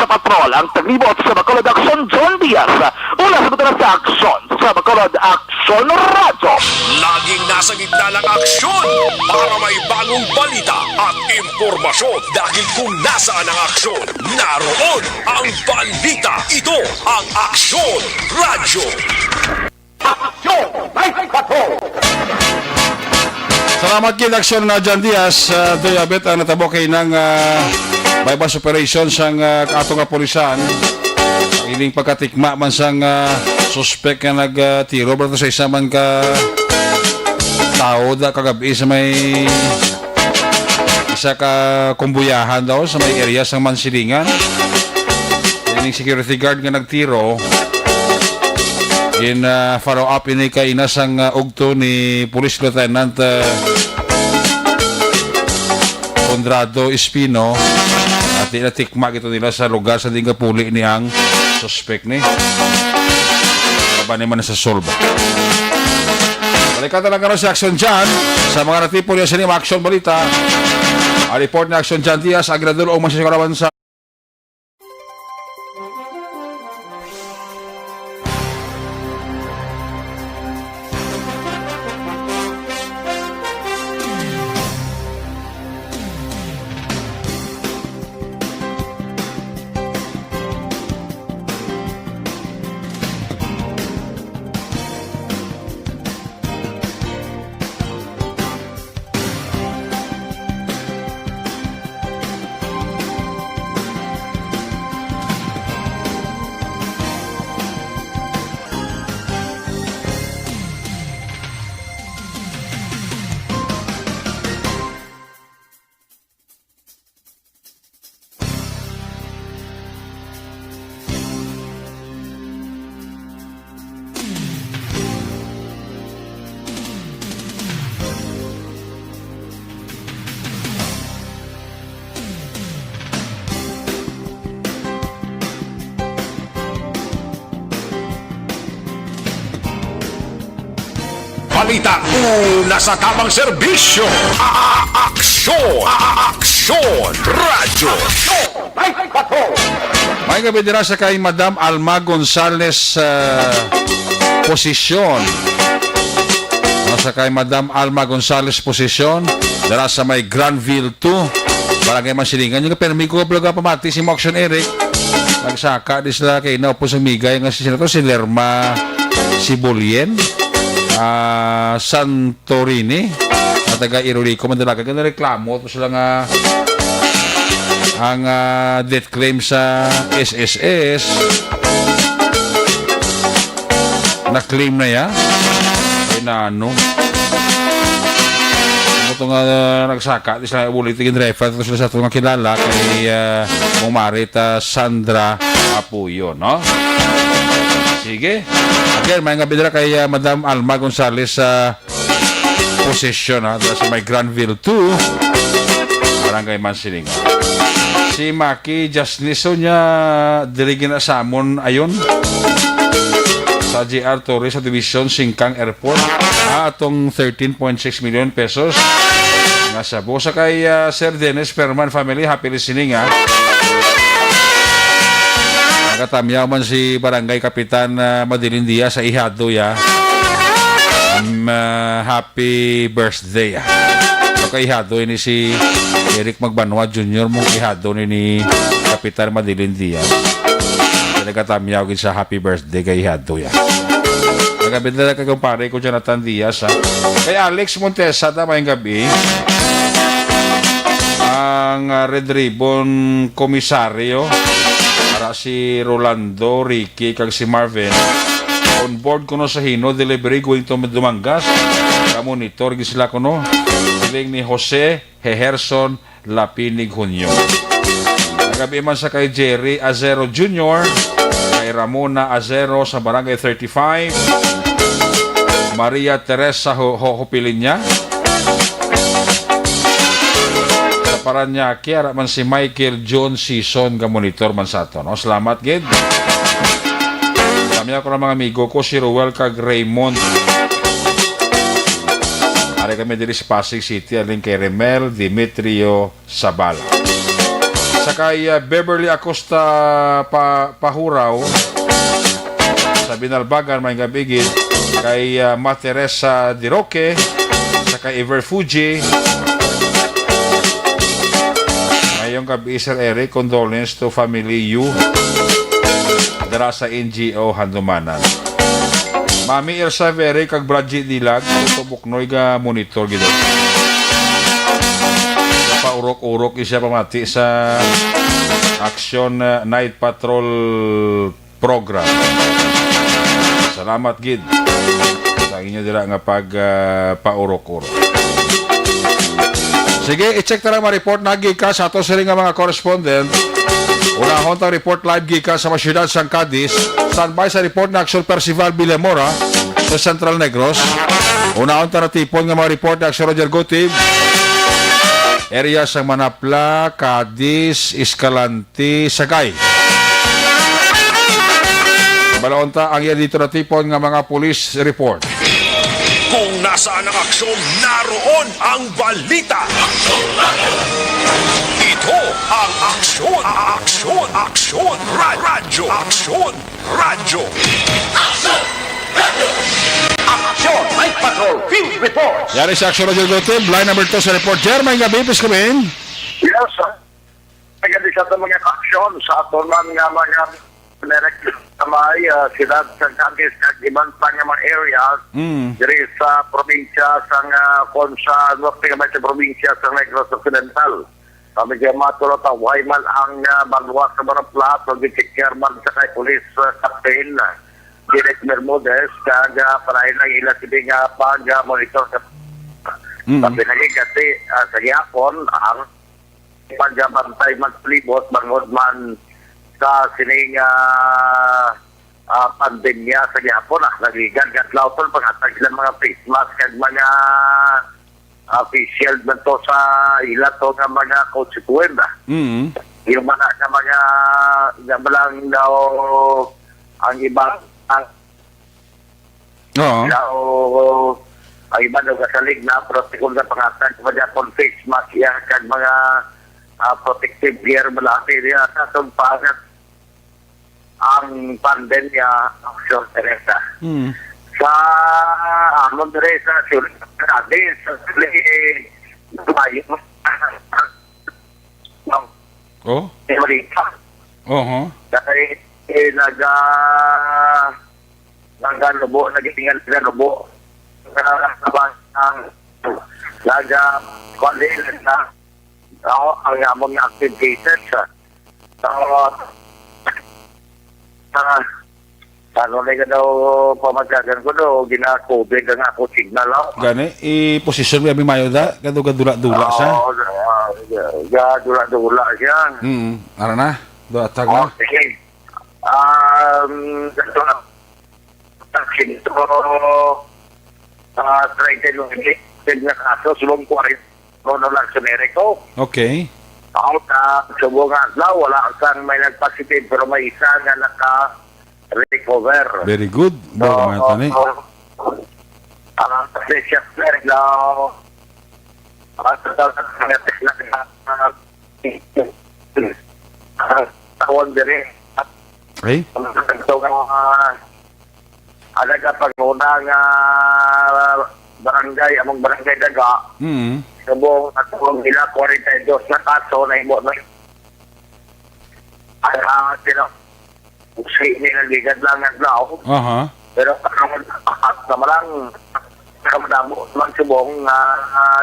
S6: patrol ang taglibot sa Bacolod Action John Diaz. Una sa na sa aksyon sa Bacolod Action Radyo.
S5: Laging nasa gitna ng aksyon para may bagong balita at impormasyon. Dahil kung nasaan ang aksyon, naroon ang balita. Ito ang Aksyon Radyo.
S2: Salamat kid aksyon na John Diaz. Doyabet ang natabo kay ng bypass operation sang atong kapulisan. Iling pagkatikma man sang suspect nga nagtiro bro sa isa man ka tao da kagabi sa may isa ka kumbuyahan daw sa may area sang Mansilingan. Iling security guard nga nagtiro in follow up ini kay inasang ugto ni Police Lieutenant Condrado Espino at inatikma ito nila sa lugar sa puli ni ang suspect ni ni man sa solve. Balikan talaga rin si Action Jan sa mga natipo niya sa niyang Action Balita. A report ni Action Jan Diaz agradul o masyasagarawan sa
S5: Balita una sa tamang serbisyo. Aksyon Radyo.
S2: may gabi dira sa kay Madam Alma Gonzales posisyon. Nasa kay Madam Alma Gonzales posisyon dira sa may Granville 2 barangay Mansilingan. Yung permi ko vlog pamati si Moction Eric nagsaka di sila kay naupo sa migay nga si Senator si Lerma Sibulien Santorini at taga Irurico mandalaga ganda reklamo to sila nga ang death claim sa SSS na claim na ya ay na ano ito nga nagsaka di sila ulit tigin refer ito sila sa ito nga kilala kay Marita Sandra Apuyo no. Sige. Again, may nga bidra kay Madam Alma Gonzales sa posisyon sa may Granville 2 barangay Mansilingan. Si Maki Jasniso niya dirigin na sa amon ayon sa JR Torres sa Division Singkang Airport atong 13.6 million pesos nga sa busa kay Sir Dennis Perman family. Happy listening Nakatamyaw man si Barangay Kapitan Madeline Diaz sa ihado ya. Happy birthday kay ihado ini si Eric Magbanwa Jr. mong ihado ni Kapitan Madeline Diaz. Nakatamyaw gid sa happy birthday kay ihado ya. Nagabindala kay kumpare ko Jonathan Diaz kay Alex Montesa tamayong gabi ang Red Ribbon Komisaryo para si Rolando, Ricky, kag si Marvin on board kuno sa Hino delivery going to Dumangas ka-monitor gisila kuno siling ni Jose Heherson Lapinig Junio. Nagabi man sa kay Jerry Azero Jr., kay Ramona Azero sa Barangay 35, Maria Teresa Hopilinya Paranaque ara man si Michael John Season ga monitor man sa ato no. Salamat gid. Kami ako ng mga amigo ko si Ruel kag Raymond. Ari kami diri sa Pasig City aling kay Remel Dimitrio Sabala. sa kay Beverly Acosta Pahuraw sa Binalbagan may gabigid, kay Materesa Diroque, sa kay Ever Fuji. Ngayong gabi, Sir Eric, condolence to family you dara sa NGO Handumanan. Mami Elsa Vere kag Bradji Dilag tubok-noy ga monitor gid. Paurok-urok isya pamati sa Action Night Patrol program. Salamat gid sa inyo dira nga pag paurok-urok. Sige, i-check ta lang ma-report na gika sa ato sila nga mga correspondent. Unahon tang report live gika sa masyudad sang Cadiz. Standby sa report na Action Percival Villamora sa Central Negros. Unahon tang natipon nga mga report na Action Roger Gotib. Area sang Manapla, Cadiz, Escalante, Sagay. Balaon ta ang iya dito natipon nga mga police report.
S5: Kung nasaan ang aksyon, naroon ang balita. Ito ang aksyon, aksyon, aksyon, radyo, aksyon, radyo.
S3: Action! Night Patrol! Field Report!
S2: Yari sa Action Radio Team, line number 2 sa report. Jermaine gabi, please come in.
S6: Yes, sir. Nagandi sa mga aksyon sa ato man nga mga direct kamay sila sa Cadiz kag ibang pa nga mga areas diri sa probinsya sang Consa, norte nga sa probinsya sa Negros Occidental. Kami kaya matulot ang wayman ang banwa sa Manapla, pag-checker man sa kay police captain Direk Bermudez kag parahin lang ila sila nga pag-monitor sa sabi naging kasi sa gihapon ang pagbantay magplibot bangod man sa sining pandemya sa gihapon nagigan gatlaw tol paghatag sila mga face mask kag mga official man to sa ila to nga mga constituent yung mga nga mga gabalang daw ang ibang ang iba daw kasalig na protocol na pangatag sa Japon face mask yan kag mga protective gear malaki niya sa pangat ang pandemya action direkta. Sa amon dire sa Cadiz sa Dubai
S2: Oh?
S6: Amerika dahil nagalubo nagitingal sila lubo nag-condil na ang among active cases ano na daw pamagagan ko daw gina-COVID ang ako signal
S2: Gani, i-position mo yung mayo da? Kadula-dula siya?
S6: Oo, dula-dula siya.
S2: Ara na? Doatag na?
S6: Okay. Ganito na. Sinto, traited na kaso, sulong 40 na lang sa Ameriko.
S2: Okay.
S6: Ako sa buong adlaw, wala sang may nag-positive pero may isa na naka-recover.
S2: Very good. Bago mga tani.
S6: Ang siya daw tawag din
S2: Okay.
S6: ada ka pagmuna nga barangay, among barangay daga sabong atong nila 42 na kaso na imo na sila usay nila ligad lang at lao pero kamalang kamadamo man subong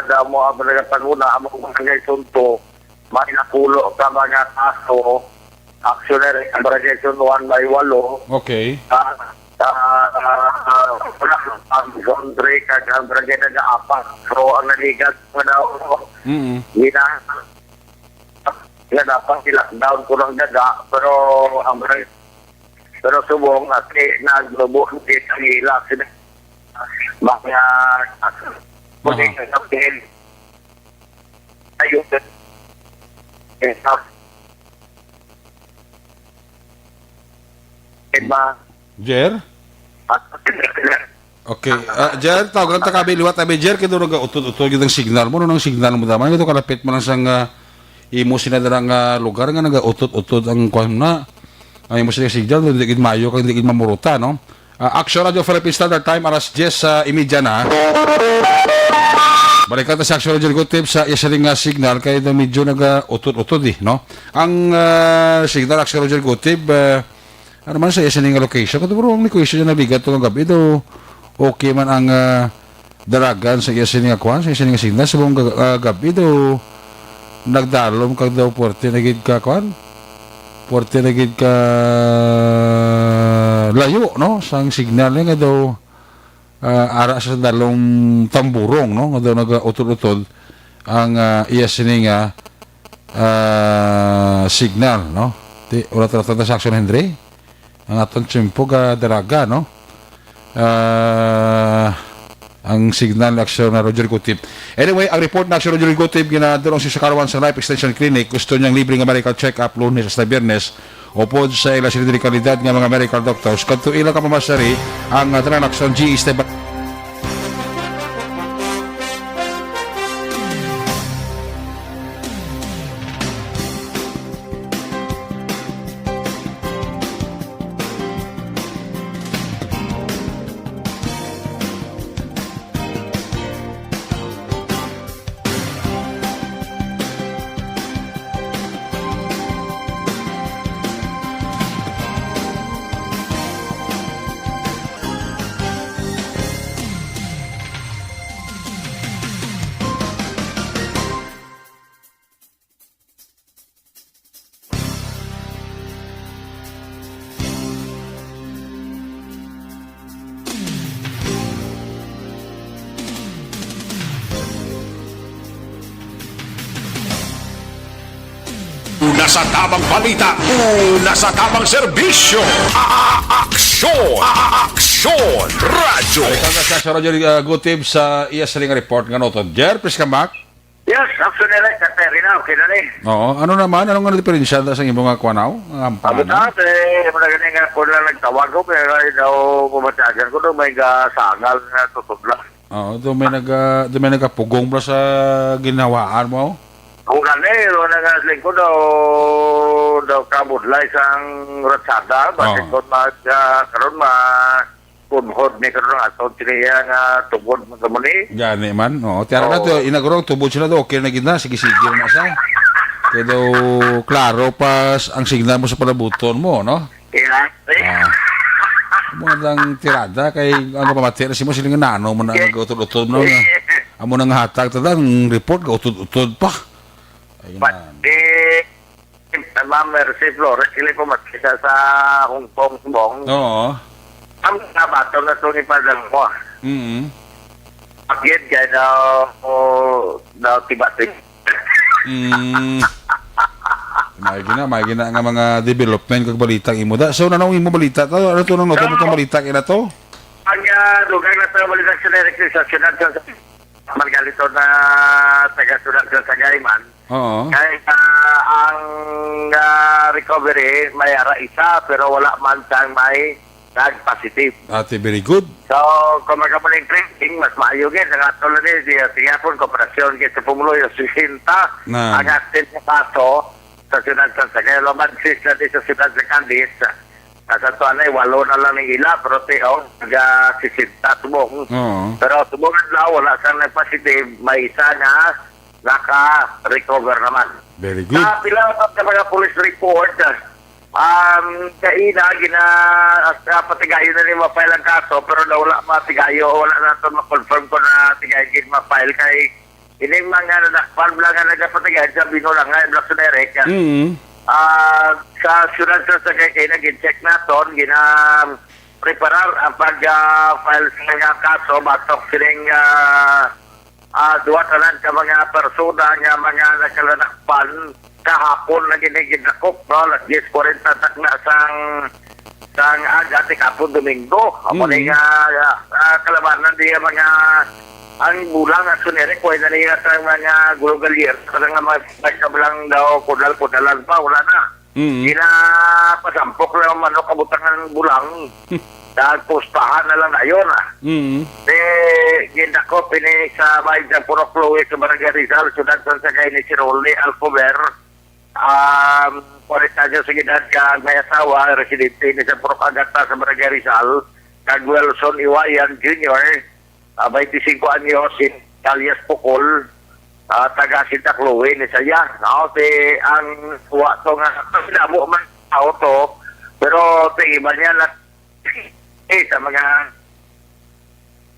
S6: damo ang barangay panuna among barangay sunto may napulo ka mga kaso actionary ang barangay sunto 1 by 8
S2: Okay.
S6: ang zone break ang barangay na apat so ang naligat na daw nga dapat i-lockdown ko ng daga pero ang barangay pero subong at naglubo ang hila sila mga pwede nga sabihin ayun
S2: Jer? Okay. Jer, tawag lang takabi liwat abi Jer kay durog utod-utod gyud ang signal mo nang signal mo daman ito kalapit mo lang sang imo sila dalang lugar nga naga-utot-utot ang kwan na. Ay mo sila signal, hindi gid mayo, kag hindi gid mamuruta, no? Action Radio Philippine Standard Time, alas 10:30 na. Balikan ta sa Action Radio Good Tips sa isa ring signal, kaya medyo naga-utot-utot no? Ang signal Action Radio Good Tip, ano man sa isa ring location, katuro ang location na bigat itong gabi, daw okay man ang daragan sa isa ring kwan, sa isa ring signal, sa buong gabi, daw nagdalom kag daw porte na gid ka kwan. Porte na gid ka layo, no? Sang signal nga daw ara sa dalong tamburong, no? Nga daw naga-utod-utod ang iya sini nga signal, no? Di wala tratanda sa action Henry. Ang atong tiyempo ga daraga, no? Ang signal action na Roger Gutip. Anyway, ang report na action Roger Gutip ginadurong si Sakarawan sa Life Extension Clinic. Gusto niyang libreng medical check-up Lunes hasta Biyernes upod sa ila sila kalidad nga mga medical doctors. Kadto ila ka mamasari ang transaction GE step.
S5: Una sa tamang balita, una sa tamang serbisyo. Aksyon! Aksyon! Radyo!
S2: Balikan ta sa Action Radio Good Tips sa iya sila report nga noton. Jer, please come back.
S6: Yes, action nila, Kateri na, okay na ni.
S2: Oo, ano naman? Anong nga diferensya sa imong nga kwanaw? Ang
S6: Abot na, mula ganyan nga ko na nagtawag ko, pero ay daw pumatyagan ko doon, may sangal na tutubla.
S2: Oo, doon may nagapugong ba sa ginawaan mo?
S6: Kung gani, nagasling ko daw kabudlay sang ratsada, bakit ko karon punhod ni karon ato tiniya nga tubod mo gamuni.
S2: Gani man. Oo, tiyara na to, inagurong tubod sila do, okay na gid na, sige-sige na siya. Kaya daw, klaro pas ang signal mo sa palabuton mo, no?
S6: Kaya,
S2: Mga lang tirada, kay ang pamatira si mo silang nano mo na nag-utod-utod mo na. Amo nang hatag, tadang report, utod-utod pa. Ayun na.
S6: pati, Ma'am Mercy Flores, kili ko matkita sa Hong Kong subong.
S2: Oo.
S6: Ang nabato na ito ni Padang ko. Agad kaya daw tiba-tiba.
S2: May gina nga mga development kag balita imo da. So nanong imo balita to? Ano to nang natong balita kina to?
S6: Ang dugang na ito balita sa direksyon sa syudad sa Margalito na taga-syudad sa Gayman.
S2: Oo.
S6: Kaya ang recovery may ara isa pero wala man siyang may nag-positive.
S2: Ate, very good.
S6: So, kung magkamuling training, mas maayo gid ang atol ni siya po kooperasyon kay sa pumuloy sa Susinta
S2: Na.
S6: ang active na kaso sa syudad sa Sagay. Loman sis natin sa syudad sa Candis. Nasa to anay, 8 na lang ng ila, pero tiyo, naga-sisinta tubong.
S2: Oo.
S6: Pero tubongan lang, wala siyang nag-positive, may isa na naka-recover naman.
S2: Very good.
S6: Sa pila sa mga police report, kaina, patigayo na rin ma-file ang kaso, pero na wala matigayo, wala na ito ma-confirm ko na tigayo ma-file kay ini mga nadakpan lang nga nagpatigayo sa binulang nga, Black Suneric. Sa syudad sa Sagay kayo nag-check na ito, gina-preparar ang pag-file sa mga kaso, batok siling duwa tanan ka mga persona nga mga nakalanakpan kahapon na ginigidakop, no? Lagis ko rin tatak na sang agati kapon Domingo. Ako na nga kalabanan diya mga ang bulang at sunere ko na niya sa mga gulugalier. Kasi nga magkabalang daw kudal-kudalan pa, wala na. Pasampok lang manok kabutangan bulang. Dahil pustahan na lang na yun. Ginakop ini sa bahay ng Puro Chloe sa Barangay Rizal, syudad sa Sagay ni Siroli Alcover.
S3: Polisanya sa gidad kag may asawa, residente ni sa Purok Agata sa Barangay Rizal, kag Wilson Iwayan Jr., 25 anyos, alias Pukol, taga Santa Chloe ni saya. Ang tuwa to nga, pinamo man tao to, pero iba niya na sa mga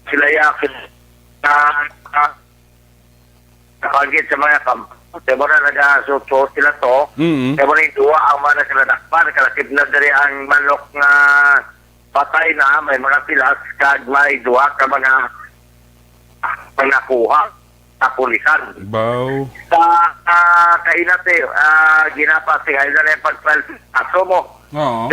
S3: sila yakin kapagit sa mga kamp. Temo na nag-asutso sila to. Temo na yung duwa ang mga sila nakpan. Kalakip na dari ang manok na patay na. May mga pilas. Kag may duwa ka mga nakuha sa pulisan.
S2: Bao.
S3: Sa kainate, ginapa si Haida na yung pagpal aso mo.
S2: Oo.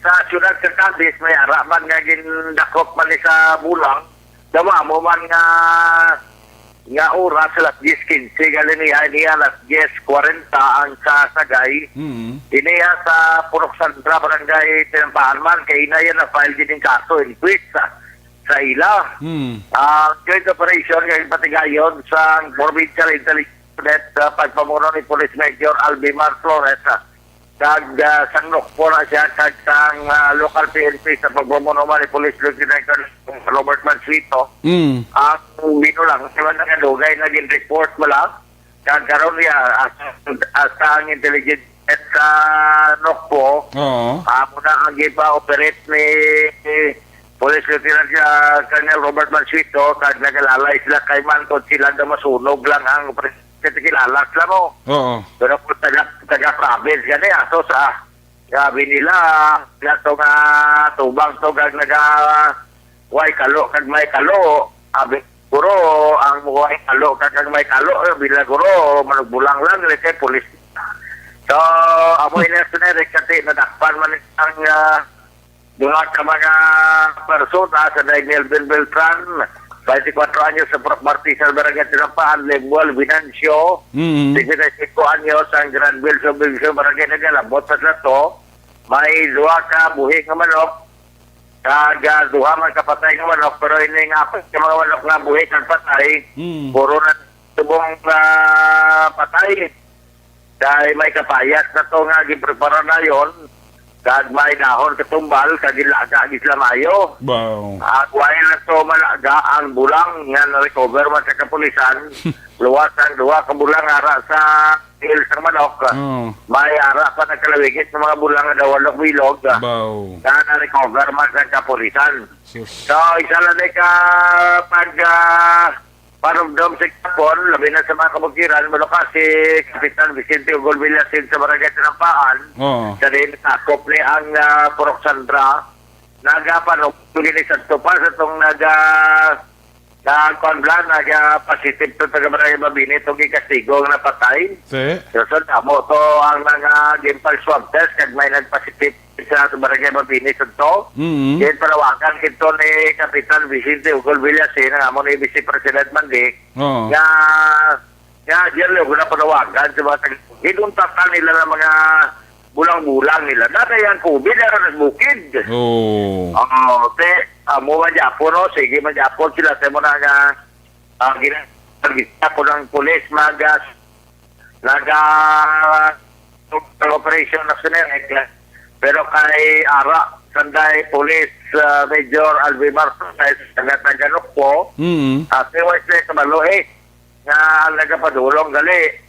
S3: Sa syudad sa Cadiz, may araman nga gindakop man ni sa bulang. Dama mo man nga oras alas 10:15 galing niya alas 10:40 ang sasagay. Iniya sa Purok Sandra Barangay Tinampaan man kay ina yan na file din yung kaso in quit sa ila. Joint operation ngayon patigayon sa Provincial Intelligence pagpamuno ni Police Major Albimar Flores kag sanok po na siya kag sang local PNP sa pagpamuno ni Police Lieutenant Robert Mansuito. Ang binulang siya na nga dugay naging report mo lang kag karon niya as ang intelligence at nokpo amo na ang gipa-operate ni Police Lieutenant Colonel Robert Mansuito kag nagalalay sila kay Manton sila na masunog lang ang kilala sila mo. Pero kung taga-province gani aso sa gabi nila gato nga tubang to kag way kalo kag may kalo abi guro ang way kalo kag may kalo bila guro manugbulang lang kay police. So amo ina sunere kati nadakpan man ang duha ka mga persona sa Daniel Beltran 24 anyos sa Purok Martisal Barangay Tinampaan, Lemuel Binancio, 55 anyos ang Granville Subdivision Barangay Nagalabot sa to, may duha ka buhi nga manok, kag duha man kapatay nga manok, pero ini nga apat ka mga manok nga buhi kag patay, puro na tubong patay. Dahil may kapayat na to nga giprepara na yon, kag may dahon katumbal kag ilaga isla mayo.
S2: Wow.
S3: At while na to malaga ang bulang nga na-recover man sa kapulisan, luwas ang duwa ka bulang ara sa hills ng manok. May ara pa nagkalawigit ng mga bulang na dawalok bilog.
S2: Wow.
S3: Na na-recover man sa kapulisan. So, isa lang ka pag panumdum sa kapon, labi na sa mga kabukiran, malo kasi Kapitan Vicente Ugol Villasin sa Barangay Tinampaan, sa din sakop ni ang Purok Sandra, nagapanugtuli ni Santo pa sa itong nagkonblan, nagpositive to taga-Barangay Mabini, itong ikastigo na patay. So, mo to ang mga gimpal swab test, kag may nagpositive sa Barangay Mabini sa to. Yan palawakan kito ni Kapitan Vicente Ugol Villasin, ang amo ni Vice President Mandi, nga diyan lang na palawakan sa mga hinuntatan nila ng mga bulang-bulang nila. Dati yan COVID, na bukid. Mo manjapon, sige manjapon sila. Sa mo na ginagita po ng pulis, operation na sinirek. Pero kay Ara, Sanday Police Major Albimar Flores, taga-taganok po, kasi wala kamalo nga nagapadulong gali.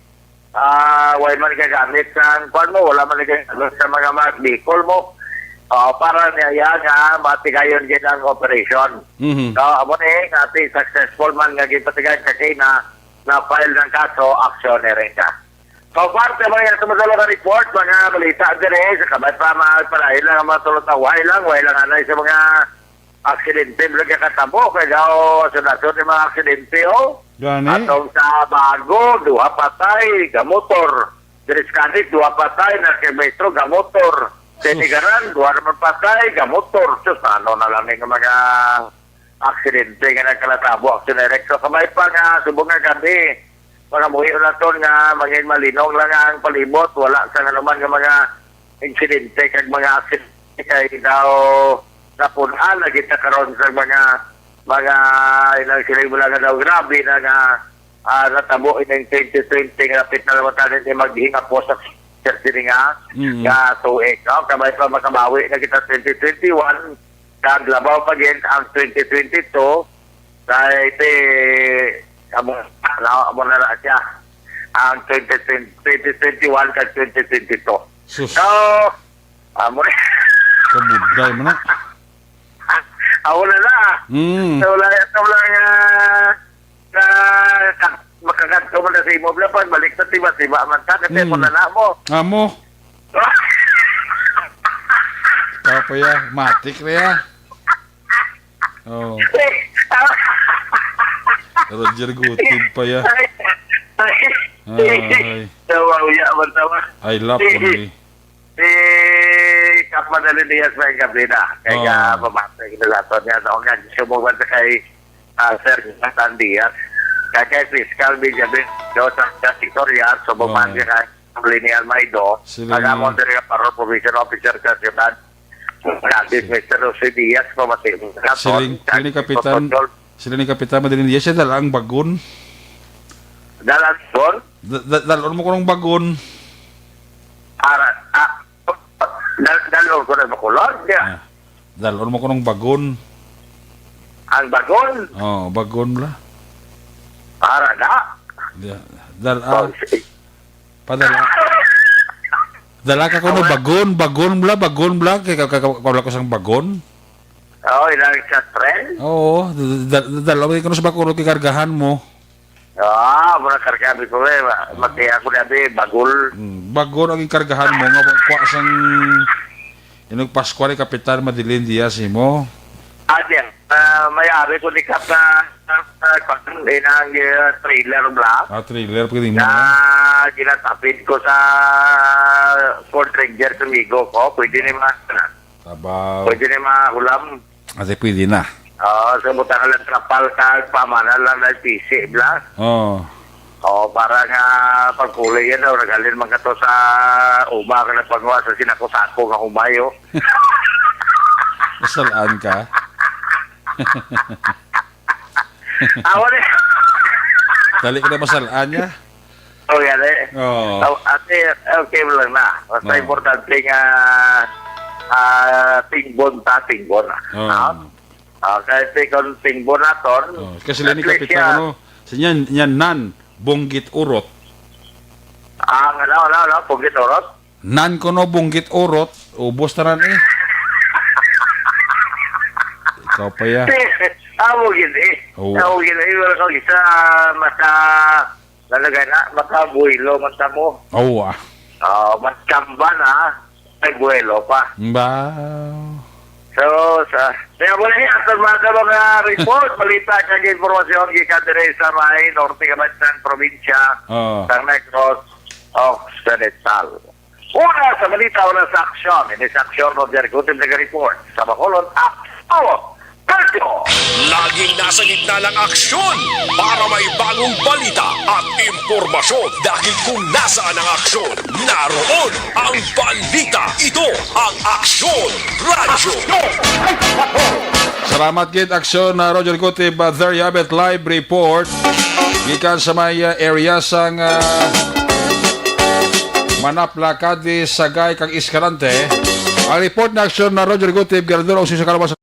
S3: Wala man gagamit ng kwan mo, wala man gagamit sa mga bikol mo. Para niya nga matigayon din ang operation. So, amo ati successful man nga gipatigayon kasi na file ng kaso, action ni Reka. So, parte mga sumusalo na report, mga balita din sa kabat pa mga lang mga tulotaway lang anay sa mga aksidente mga katabo, kaya daw sunod yung mga aksidente atong sa Bago, duha patay, gamotor, Diriskandit, duha patay, Narkemestro, gamotor, Tenigaran, duha naman patay, gamotor, sus, ano na lang yung mga aksidente nga nagkalatabo, aksidente. So, kamay pa nga, subong nga gabi, mga muhi na to nga maging malinong lang ang palibot, wala sa naman nga mga insidente kag mga aksidente kay daw napunan na kita karon sa mga ilang sila mula nga daw grabe na nga natabo in 2020 nga lapit na naman tayo din maghinga po sa sirtiri nga nga tuig. No? Kamay pa makabawi na kita 2021 kaglabaw pa din ang 2022 dahil amo na siya ang 2021 kag 2022.
S2: Sus.
S3: So, amo
S2: Kabudlay mo na.
S3: ako na na. So, wala nga makagat ko mo na sa imo blapan, balik na tiba-tiba man ka, kasi mo na na mo.
S2: Amo. Kapaya, matik na ya. Oh, Roger Gutid pa ya. Ay.
S3: Tawa, uya man tawa.
S2: I love only.
S3: Kapadali niya sa mga gabi na. Kaya pamatay na lato niya. Ako nga, sumuban sa kay Sir Sandias. Kaya fiscal media din. Diyos sa sektorya. So, bumandi ka ang lineal Maido. Nagamon din ka para provision officer sa siyudad. Kadis Mr. Jose Diaz, pamatay.
S2: Sila ni Kapitan Madaling Diaz, siya dalang bagon.
S3: Dalang bon?
S2: Dalon mo ko ng bagon.
S3: Dalong ko na makulod niya.
S2: Dalon mo ko ng bagon.
S3: Ang bagon,
S2: Oh, bagon la.
S3: para na.
S2: Padala. Dala ka ko no bagon bla kay kawala ko sang bagon.
S3: Oo, ilang sa tren.
S2: Oo, dala ko no sa bagon kay kargahan mo.
S3: Muna kargabi ko mati ako na bagol.
S2: Bagon ang kargahan mo nga kwa sang inog Pascual Kapitan Madaling Diaz mo.
S3: Adyan, may-ari ko ni Kap na inang trailer bla.
S2: Trailer pwede mo.
S3: Na ginatapid ko sa Ford Ranger sa Migo ko. Pwede ni
S2: Tabaw.
S3: pwede ni mahulam.
S2: Ate pwede na.
S3: Sa butang lang trapal ka, pamana lang na PC bla. Para nga pagkulay yan, regalin man ka to sa uma ka na pagwa sa sinako-sako nga umayo.
S2: Masalaan ka.
S3: Awan eh.
S2: Dali ka na masalaan niya.
S3: Yan eh. Ate, okay mo lang na. Basta importante nga tingbon. Kahit ikaw tingbon naton.
S2: Kasi sila ni Kapitan ano, yan nan, bonggit urot.
S3: Ano, bonggit urot?
S2: Nan ko no bonggit urot, ubos na rin eh. Ikaw pa ya.
S3: Amo gini. Amo gini. Wala kang isa lalagay na, makabuelo man ta mo.
S2: Oo
S3: Maskamba na, may buelo pa.
S2: Ba.
S3: So, kaya mo na aton mga report, balita kag informasyon gikan dire sa may norte ng probinsya sa Negros Occidental. Una sa balita, una sa aksyon. Ini sa aksyon, Roger Gutim nag-report sa Bacolod at Cardio.
S5: Laging nasa gitna ng aksyon para may bagong balita at impormasyon dahil kung nasaan ang aksyon, naroon ang balita. Ito ang Aksyon Radyo.
S2: Salamat gid aksyon na Roger Gutib. There you have it, live report. Gikan sa may area sang Manapla, Cadiz, Sagay, kag Escalante. Ang report na aksyon na Roger Gutib, Ganador, Osi sa Kalabas.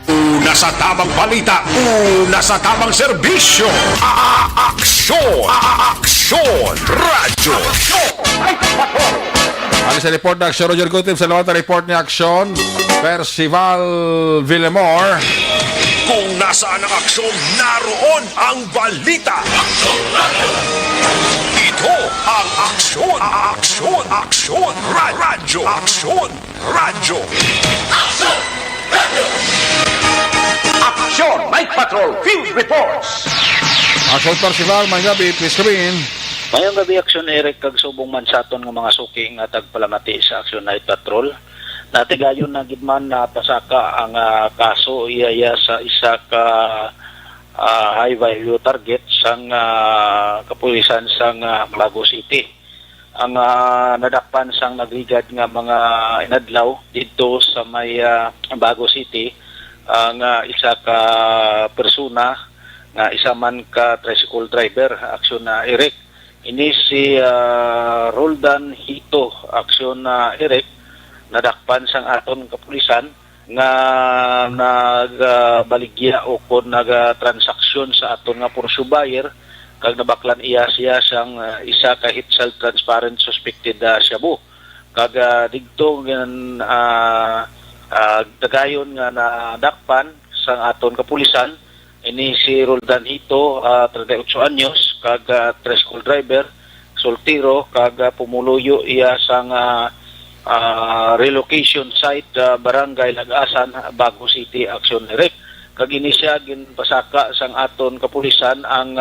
S5: Una sa tamang balita, una sa tamang serbisyo. Aksyon Radyo.
S2: Ano sa report na aksyon, Roger Gutib? Salamat ang report ni aksyon. Percival Villamor.
S5: Kung nasaan ang aksyon, naroon ang balita. Ito ang aksyon, aksyon, radyo, aksyon, radyo.
S3: Action Night Patrol Field Reports.
S2: Action Percival, may gabi, please come in.
S7: Mayong gabi Aksyon Eric kag subong man sa aton nga mga suki nga tagpalamati sa Action Night Patrol. Natigayon na gidman na pasaka ang kaso iyaya sa isa ka high value target sang kapulisan sang Bago City. Ang nadakpan sang nagligad nga mga inadlaw dito sa may Bago City ang isa ka persona nga isa man ka tricycle driver Aksyon na Eric. Ini si Roldan Hito, Aksyon na Eric, nadakpan sang aton kapulisan nga nagbaligya o kung nagtransaksyon sa aton nga Porsche buyer kag nabaklan iya siya sang isa ka Hitsal transparent suspected shabu. Kag digto dagayon nga nadakpan sang aton kapulisan. Ini si Roldan Hito, 38 anyos, kag tricycle driver, soltero, kag pumuluyo iya sang relocation site barangay Lagasan, Bago City, Aksyon Eric. Kag ini siya ginpasaka sang aton kapulisan ang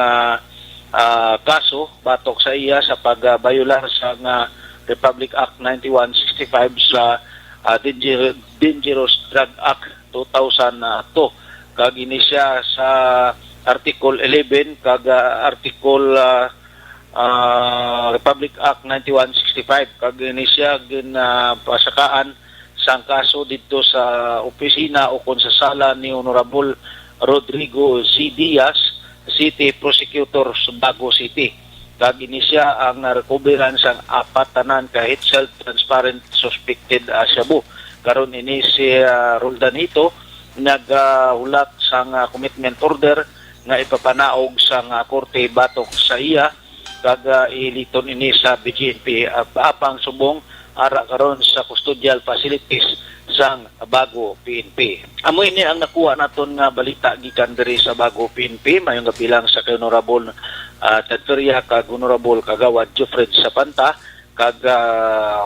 S7: kaso batok sa iya sa pagbayular sa Republic Act 9165 sa Dangerous Drug Act 2002. Kag ini siya sa Article 11 kag Article Republic Act 9165 kag ini siya ginpasakaan sang kaso dito sa opisina o kon sa sala ni Honorable Rodrigo C. Diaz, City Prosecutor sa Bago City. Kag ini siya ang recoveran sang apat tanan ka Hitsal transparent suspected shabu. Karon ini si Roldan Hito naghulat sang commitment order nga ipapanaog sang korte batok sa iya kag iliton ini sa BGNP apang subong ara karon sa custodial facilities sang Bago PNP. Amo ini ang nakuha naton nga balita gikan diri sa Bago PNP mayong kabilang sa Honorable Tadferia kag Honorable Kagawad Jofred Sapanta kag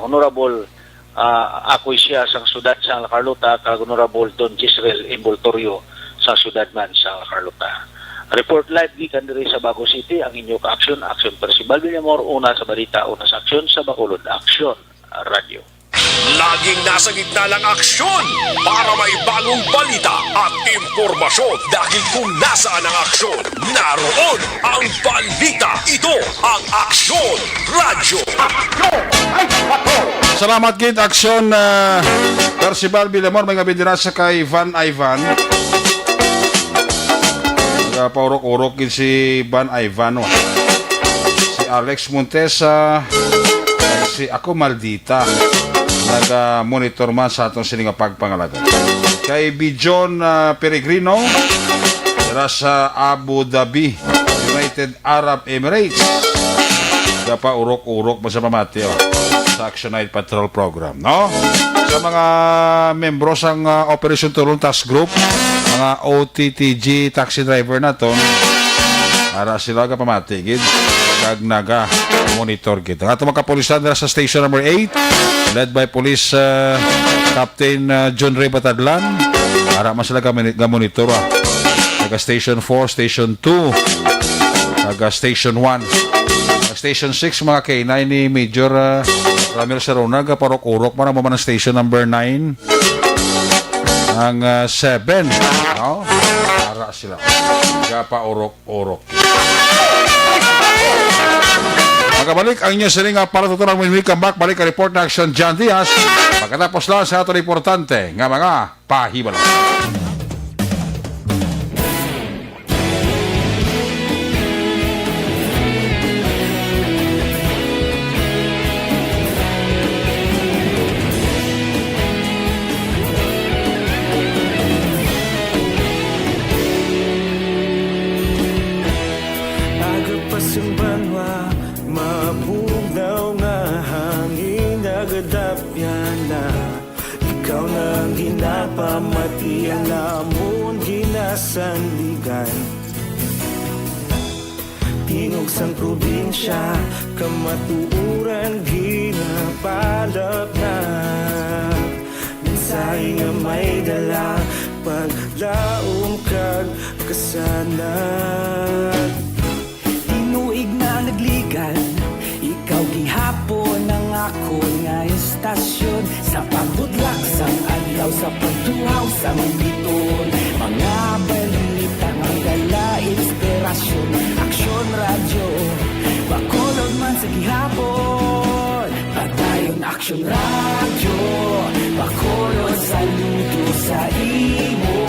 S7: Honorable ako siya sang sudad sa La Carlota kag Honorable Don Gisrel Imboltorio sa sudad man sa La Carlota. Report live gikan diri sa Bago City ang inyo ka Aksyon Percival Villamor, una sa balita, una sa aksyon sa Bacolod Aksyon Radio.
S5: Laging nasa gitna ng aksyon para may bagong balita at impormasyon dahil kung nasaan ang aksyon, naroon ang balita. Ito ang Aksyon Radio.
S2: Salamat gid Aksyon Percival Villamor, may gabi dira sa kay Van Ivan. Paurok-urok gid si Van Ivan. Si Alex Montesa, si Ako Maldita. Nag-monitor man sa atong sininga pagpangalaga. Kay Bijon Peregrino dira sa Abu Dhabi, United Arab Emirates. Gapa urok-urok ba sa pamati sa Action Night Patrol Program, no? Sa mga membro sang Operation Turun Task Group, mga OTTG taxi driver naton, para sila ka pamati gid kag naga monitor gid. Ang atong mga kapulisan dira sa station number 8 led by Police Captain John Ray Batadlan, para man sila ka monitor taga Station 4, Station 2, taga Station 1, Station 6 mga K9 ni Major Ramil Sarona, parok-urok man ang Station number 9 ang 7, no? Para sila gapa urok-urok. Magabalik ang inyo siling para tuturang when we come back, balik ang report na Action John Diaz pagkatapos lang sa ato importante nga mga pahibala.
S8: Mabugaw nga hangin nagadapyan na ikaw nang ginapamati ang namon ginapamati sa sandigan. Tingog sang probinsya, kamatuuran ginapalap na. Minsay nga may dala, paglaom kag kasanat.
S9: Tinuig na nagligan, ikaw gihapon ang ako nga istasyon. Sa pagbudlak sang adlaw, sa pagtuhaw sa biton, mga balita nga dala inspirasyon. Aksyon radyo, bakolod man sa gihapon. Padayon aksyon radyo, bakolod saludo sa imo.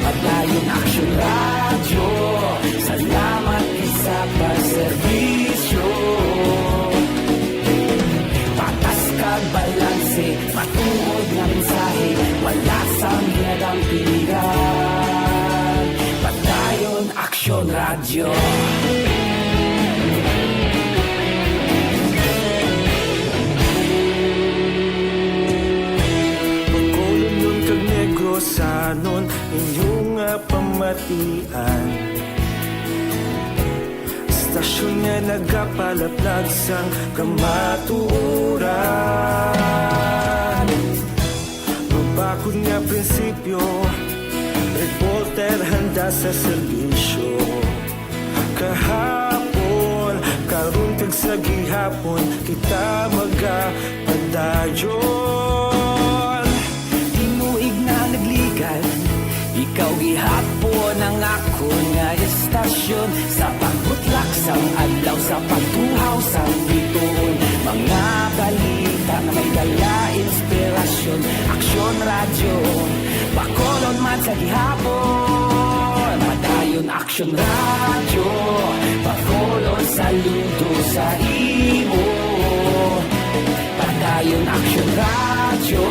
S9: Padayon aksyon radyo, salamat isa pa serbisyo. Patas kag balanse, matuod nga mensahe, wala sang hinadang pilihan. Padayon aksyon radyo.
S8: Pagkulong nun kag negrosanon, inyong nga pamatian. Istasyon nga nagapalaplag sang kamatuuran. Mabakod nga prinsipyo, reporter handa sa serbisyo. Kahapon, karon kag sa gihapon, kita magapadayon.
S9: Tinuig na nagligan, ikaw gihapon ang ako nga istasyon. Sa pagbutlak sang adlaw, sa pagtuhaw sa biton, mga balita na may dala inspirasyon. Aksyon radyo, bakolon man sa gihapon. Padayon aksyon radyo, bakolon saludo sa imo. Padayon aksyon radyo,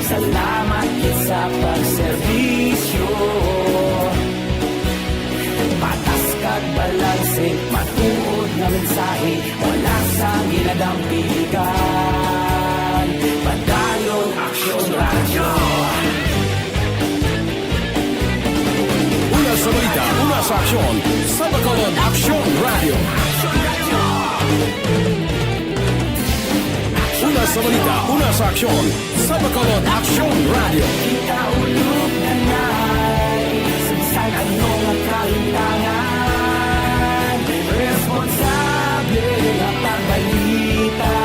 S9: salamat sa pagserbisyo. Patas kag balanse, matuod na mensahe, wala sang ginadampigan. Padayon aksyon radyo.
S1: Una sa balita, una sa aksyon, sa Bacolod Aksyon Radio. Una sa balita, una sa aksyon, sa Bacolod Aksyon Radio.
S9: Kita ulog na na'y sagsag anong ang kalintangan. Responsable ang pagbalita,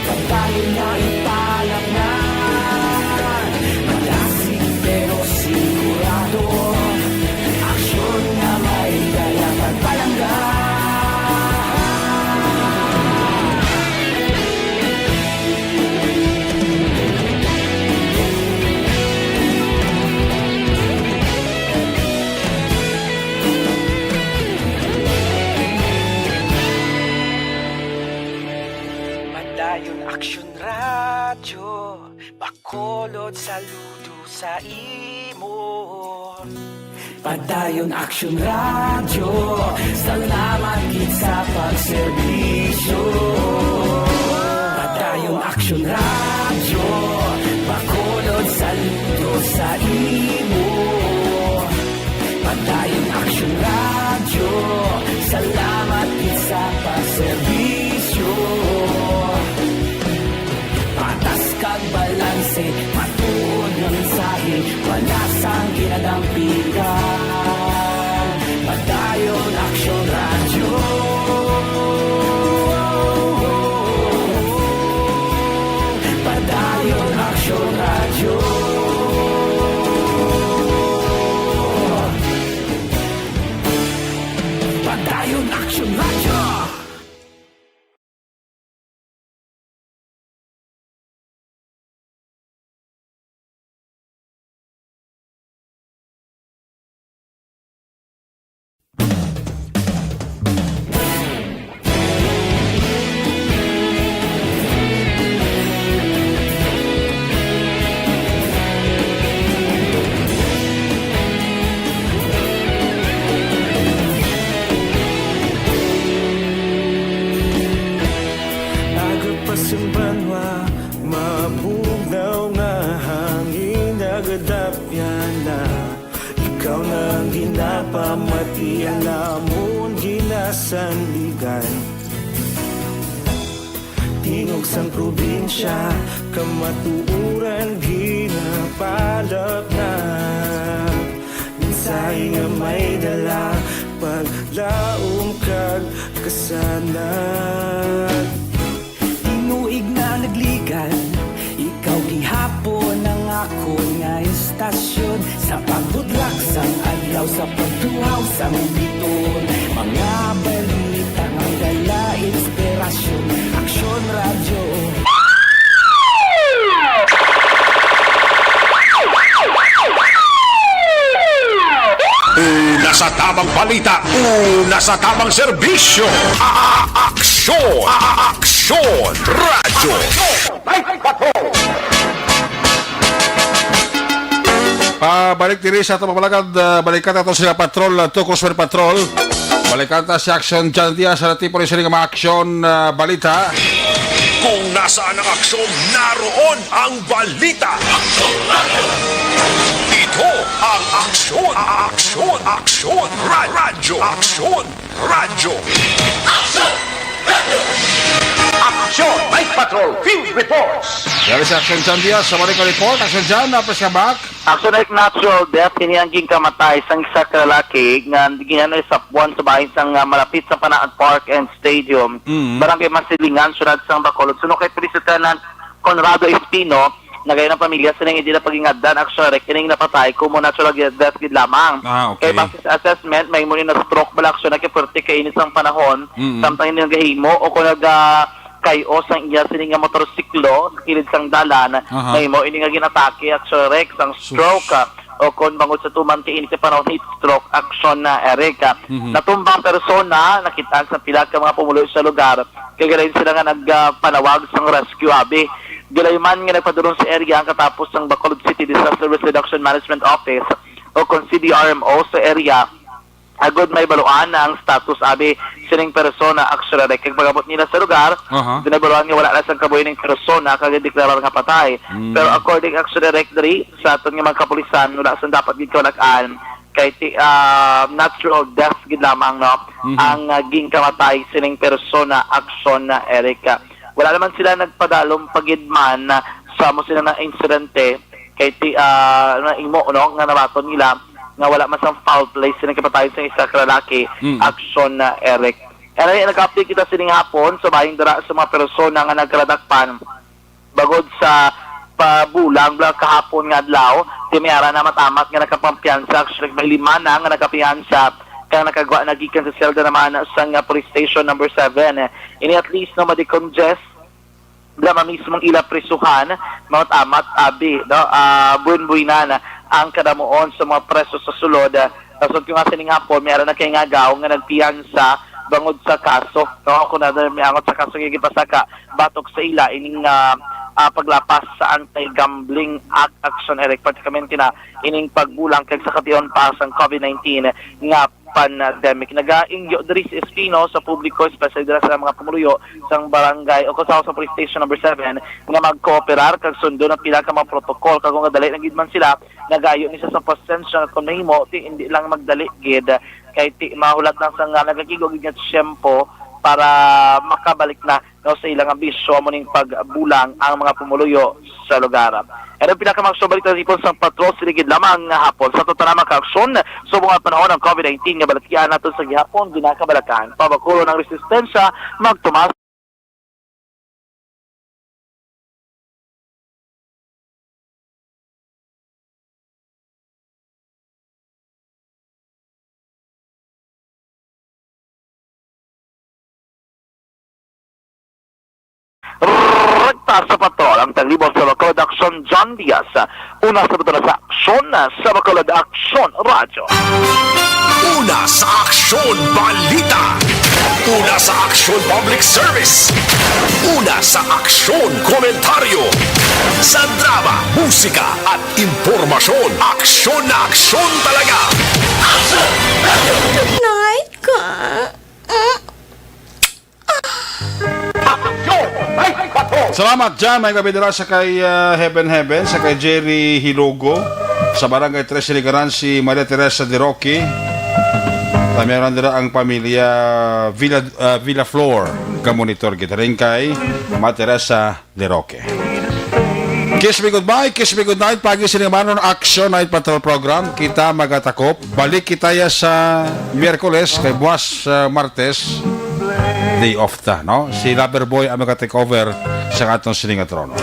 S9: pagtayo na ipalak na. Malasig pero sigurado, aksyon na may dala pagpalanggan. Padayon aksyon radyo, bakolod saludo sa imo. Padayon aksyon radyo, salamat gid sa pagserbisyo. Padayon aksyon radyo, bakolod saludo sa imo. Padayon aksyon radyo, salamat gid sa pagserbisyo. Patas kag balanse, matuod nga mensahe, wala sang ginadampigan. Padayon aksyon radyo. Padayon aksyon radyo. Padayon aksyon radyo.
S8: Pialamon ginasandigan Tingog sang probinsya Kamatuuran ginapalap na Minsay nga may dala Paglaom kag kasanag
S9: Tinuig na nagligan Ikaw gihapon ang ako nga istasyon Sa pagbudlak sang adlaw Sa pagtuhaw sang biton Mga balita nga dala inspirasyon Aksyon Radyo
S5: Una sa tamang balita, una sa tamang serbisyo. Aksyon! Aksyon! Radyo!
S2: Balik diri sa itong mapalagad, balikan ito sila patrol, Tukos per Patrol. Balikan ta si Aksyon dyan diya sa tipo rin sila mga aksyon balita.
S5: Kung nasaan ang aksyon, naroon ang balita. Ito ang aksyon, aksyon, aksyon, radyo, aksyon, radyo. Aksyon, Night Patrol, Field Reports.
S2: Dari si Aksyon dyan diya sa balik report. Aksyon dyan, napres ka back.
S6: Action like natural death kini ang kamatay sang isa ka lalaki nga ginanoy sa buwan sa bahin sang malapit sa Panaan Park and Stadium. Barangay Masilingan, syudad sang Bacolod. Suno kay Presidente Conrado Espino, nagay ng pamilya sa nang hindi na pagingagdan action rek kining napatay kumo natural death gid lamang.
S2: Okay.
S6: Kay basis assessment may muli na stroke bala action na kay perti kay inis ang panahon samtang hindi nagahimo o kung kayo sang iya sini nga motorsiklo sa kilid sang dalan may mo ini nga ginatake action rek sang stroke o kung bangod sa tuman kay ini sa panahon heat stroke action na ereka natumbang persona nakitaan sa pila ka mga pumulo sa lugar kay galayin sila nga nagpanawag sang rescue abi gilayman nga nagpadulong sa area ang katapos ng Bacolod City Disaster Risk Reduction Management Office o kung CDRMO sa area agod may baluan na ang status abi sining persona actually kag pagabot nila sa lugar dinabaluan nga wala na sang kabuhi ning persona kag deklarar nga patay pero according actually directory sa aton nga mga kapulisan wala sang dapat gid kawalag-an kay natural death gid lamang no ang ging kamatay sining persona action na Erika wala naman sila nagpadalom pagidman sa mo sila na insidente kay imo no nga nabaton nila nga wala man sang foul play sila kapatay sa isa ka lalaki action na Eric. Ano nag-update kita sining hapon sa bahin dara sa mga persona nga nagkaladakpan bagod sa pabulang bla kahapon nga adlaw timiara na matamat nga nakapampiyansa actually may 5 na nga nakapiyansa kaya nakagawa nagikan sa selda naman sa police station number 7 ini at least no ma-decongest drama mismong ila prisuhan matamat abi no buwan-buwinan ang kadamuon sa mga preso sa sulod. Kasod ko nga sining hapon, mayroon na kay ngagaw nga nagpiyansa bangod sa kaso. No? Kung may angot sa kaso gigipasaka, batok sa ila, ining paglapas sa anti-gambling action, Eric, particularmente na ining pagbulang kag sa kation pa sa COVID-19 nga pandemic. Nag-ingyo diri si Espino sa publiko, especially dira sa mga pumuluyo sang barangay o kasaw sa police station number 7 nga magkooperar kag sundo ng pila ka mga protocol kag kung dali nagid man sila nagayo ni sa pasensya kung mahimo ti hindi lang magdali gid kay ti mahulat lang sa nga nagakigog gid tiyempo para makabalik na no, sa ilang ambisyo mo ning pagbulang ang mga pumuluyo sa lugar. Ano pinakamaksobalik na ipon sa patrol siligid lamang nga hapon sa total na kaaksyon sa mga panahon ng COVID-19 nga balatkian natin sa gihapon ginakabalakan. Pabakulo ng resistensya magtumas rekta sa patrol ang taglibot sa Bacolod Action John Diaz una sa total sa aksyon sa Bacolod Action Radyo.
S5: Una sa aksyon balita. Una sa aksyon public service. Una sa aksyon komentaryo. Sa drama, musika at impormasyon. Aksyon na aksyon talaga.
S10: Night ka.
S2: Salamat dyan, may kabidira sa kay Heaven, sa kay Jerry Hilogo, sa barangay 3 Ligaran, si Maria Teresa de Roque. Meron dira ang pamilya Villa Flor, ka-monitor kita rin kay Materesa de Roque. Kiss me goodbye, kiss me good night. Pagi sinamanon Action Night Patrol Program. Kita magatakop. Balik kita ya sa Miyerkules kay buwas Martes. Day off ta, no? Si Loverboy ang mag-take over sa atong siningatron.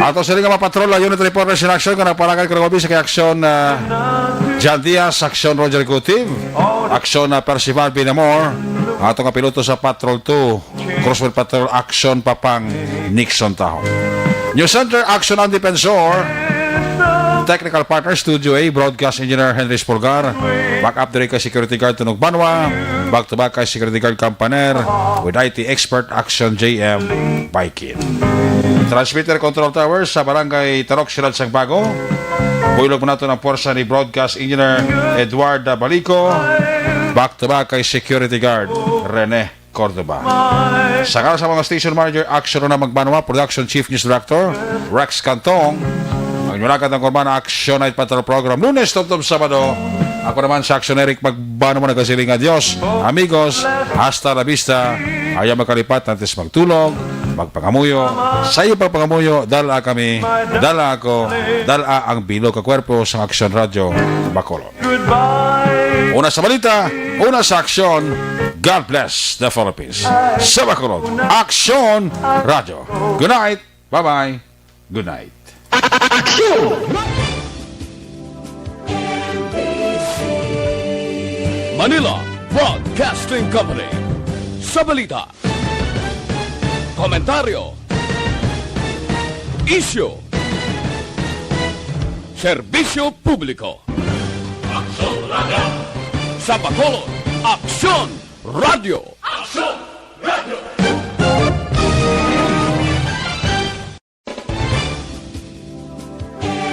S2: Ato sininga mapatrol la unit reporter sin action kana palagan ko sa kay Action Jan Diaz, Action Roger Coutive, Action Percival Pinamor, ato nga piloto sa Patrol 2, Crossword Patrol Action Papang Nixon Taho. News Center Action and Defensor, Technical Partner Studio A, Broadcast Engineer Henry Spolgar, Backup Direct kay Security Guard Tunog Banwa, Back to Back kay Security Guard Campaner, with IT Expert Action JM Baikin. Transmitter Control Tower sa Barangay Tarok, Sirad Sagbago. Builog mo nato ng porsa ni Broadcast Engineer Edward Balico, Back to Back kay Security Guard Rene Cordoba. Sakal sa mga Station Manager Action na Magbanwa, Production Chief News Director Rex Cantong, ang nyulakat ng Kurbana Action Night Patrol Program Lunes, Toptop Sabado. Ako naman sa Action Eric Magbanwa, nagkasiling adios amigos, hasta la vista. Ayaw makalipat antes magtulog, magpangamuyo. Sa iyo pagpangamuyo, dala kami, dala ako, dala ang bilog ka kwerpo sa Action Radio Bacolod. Una sa balita, una sa aksyon. God bless the Philippines. Sa Bacolod, Action Radio. Good night. Bye-bye. Good night.
S1: Manila Broadcasting Company. Sa balita, komentaryo, isyu, serbisyo publiko. Sa Bacolod, Action Radio.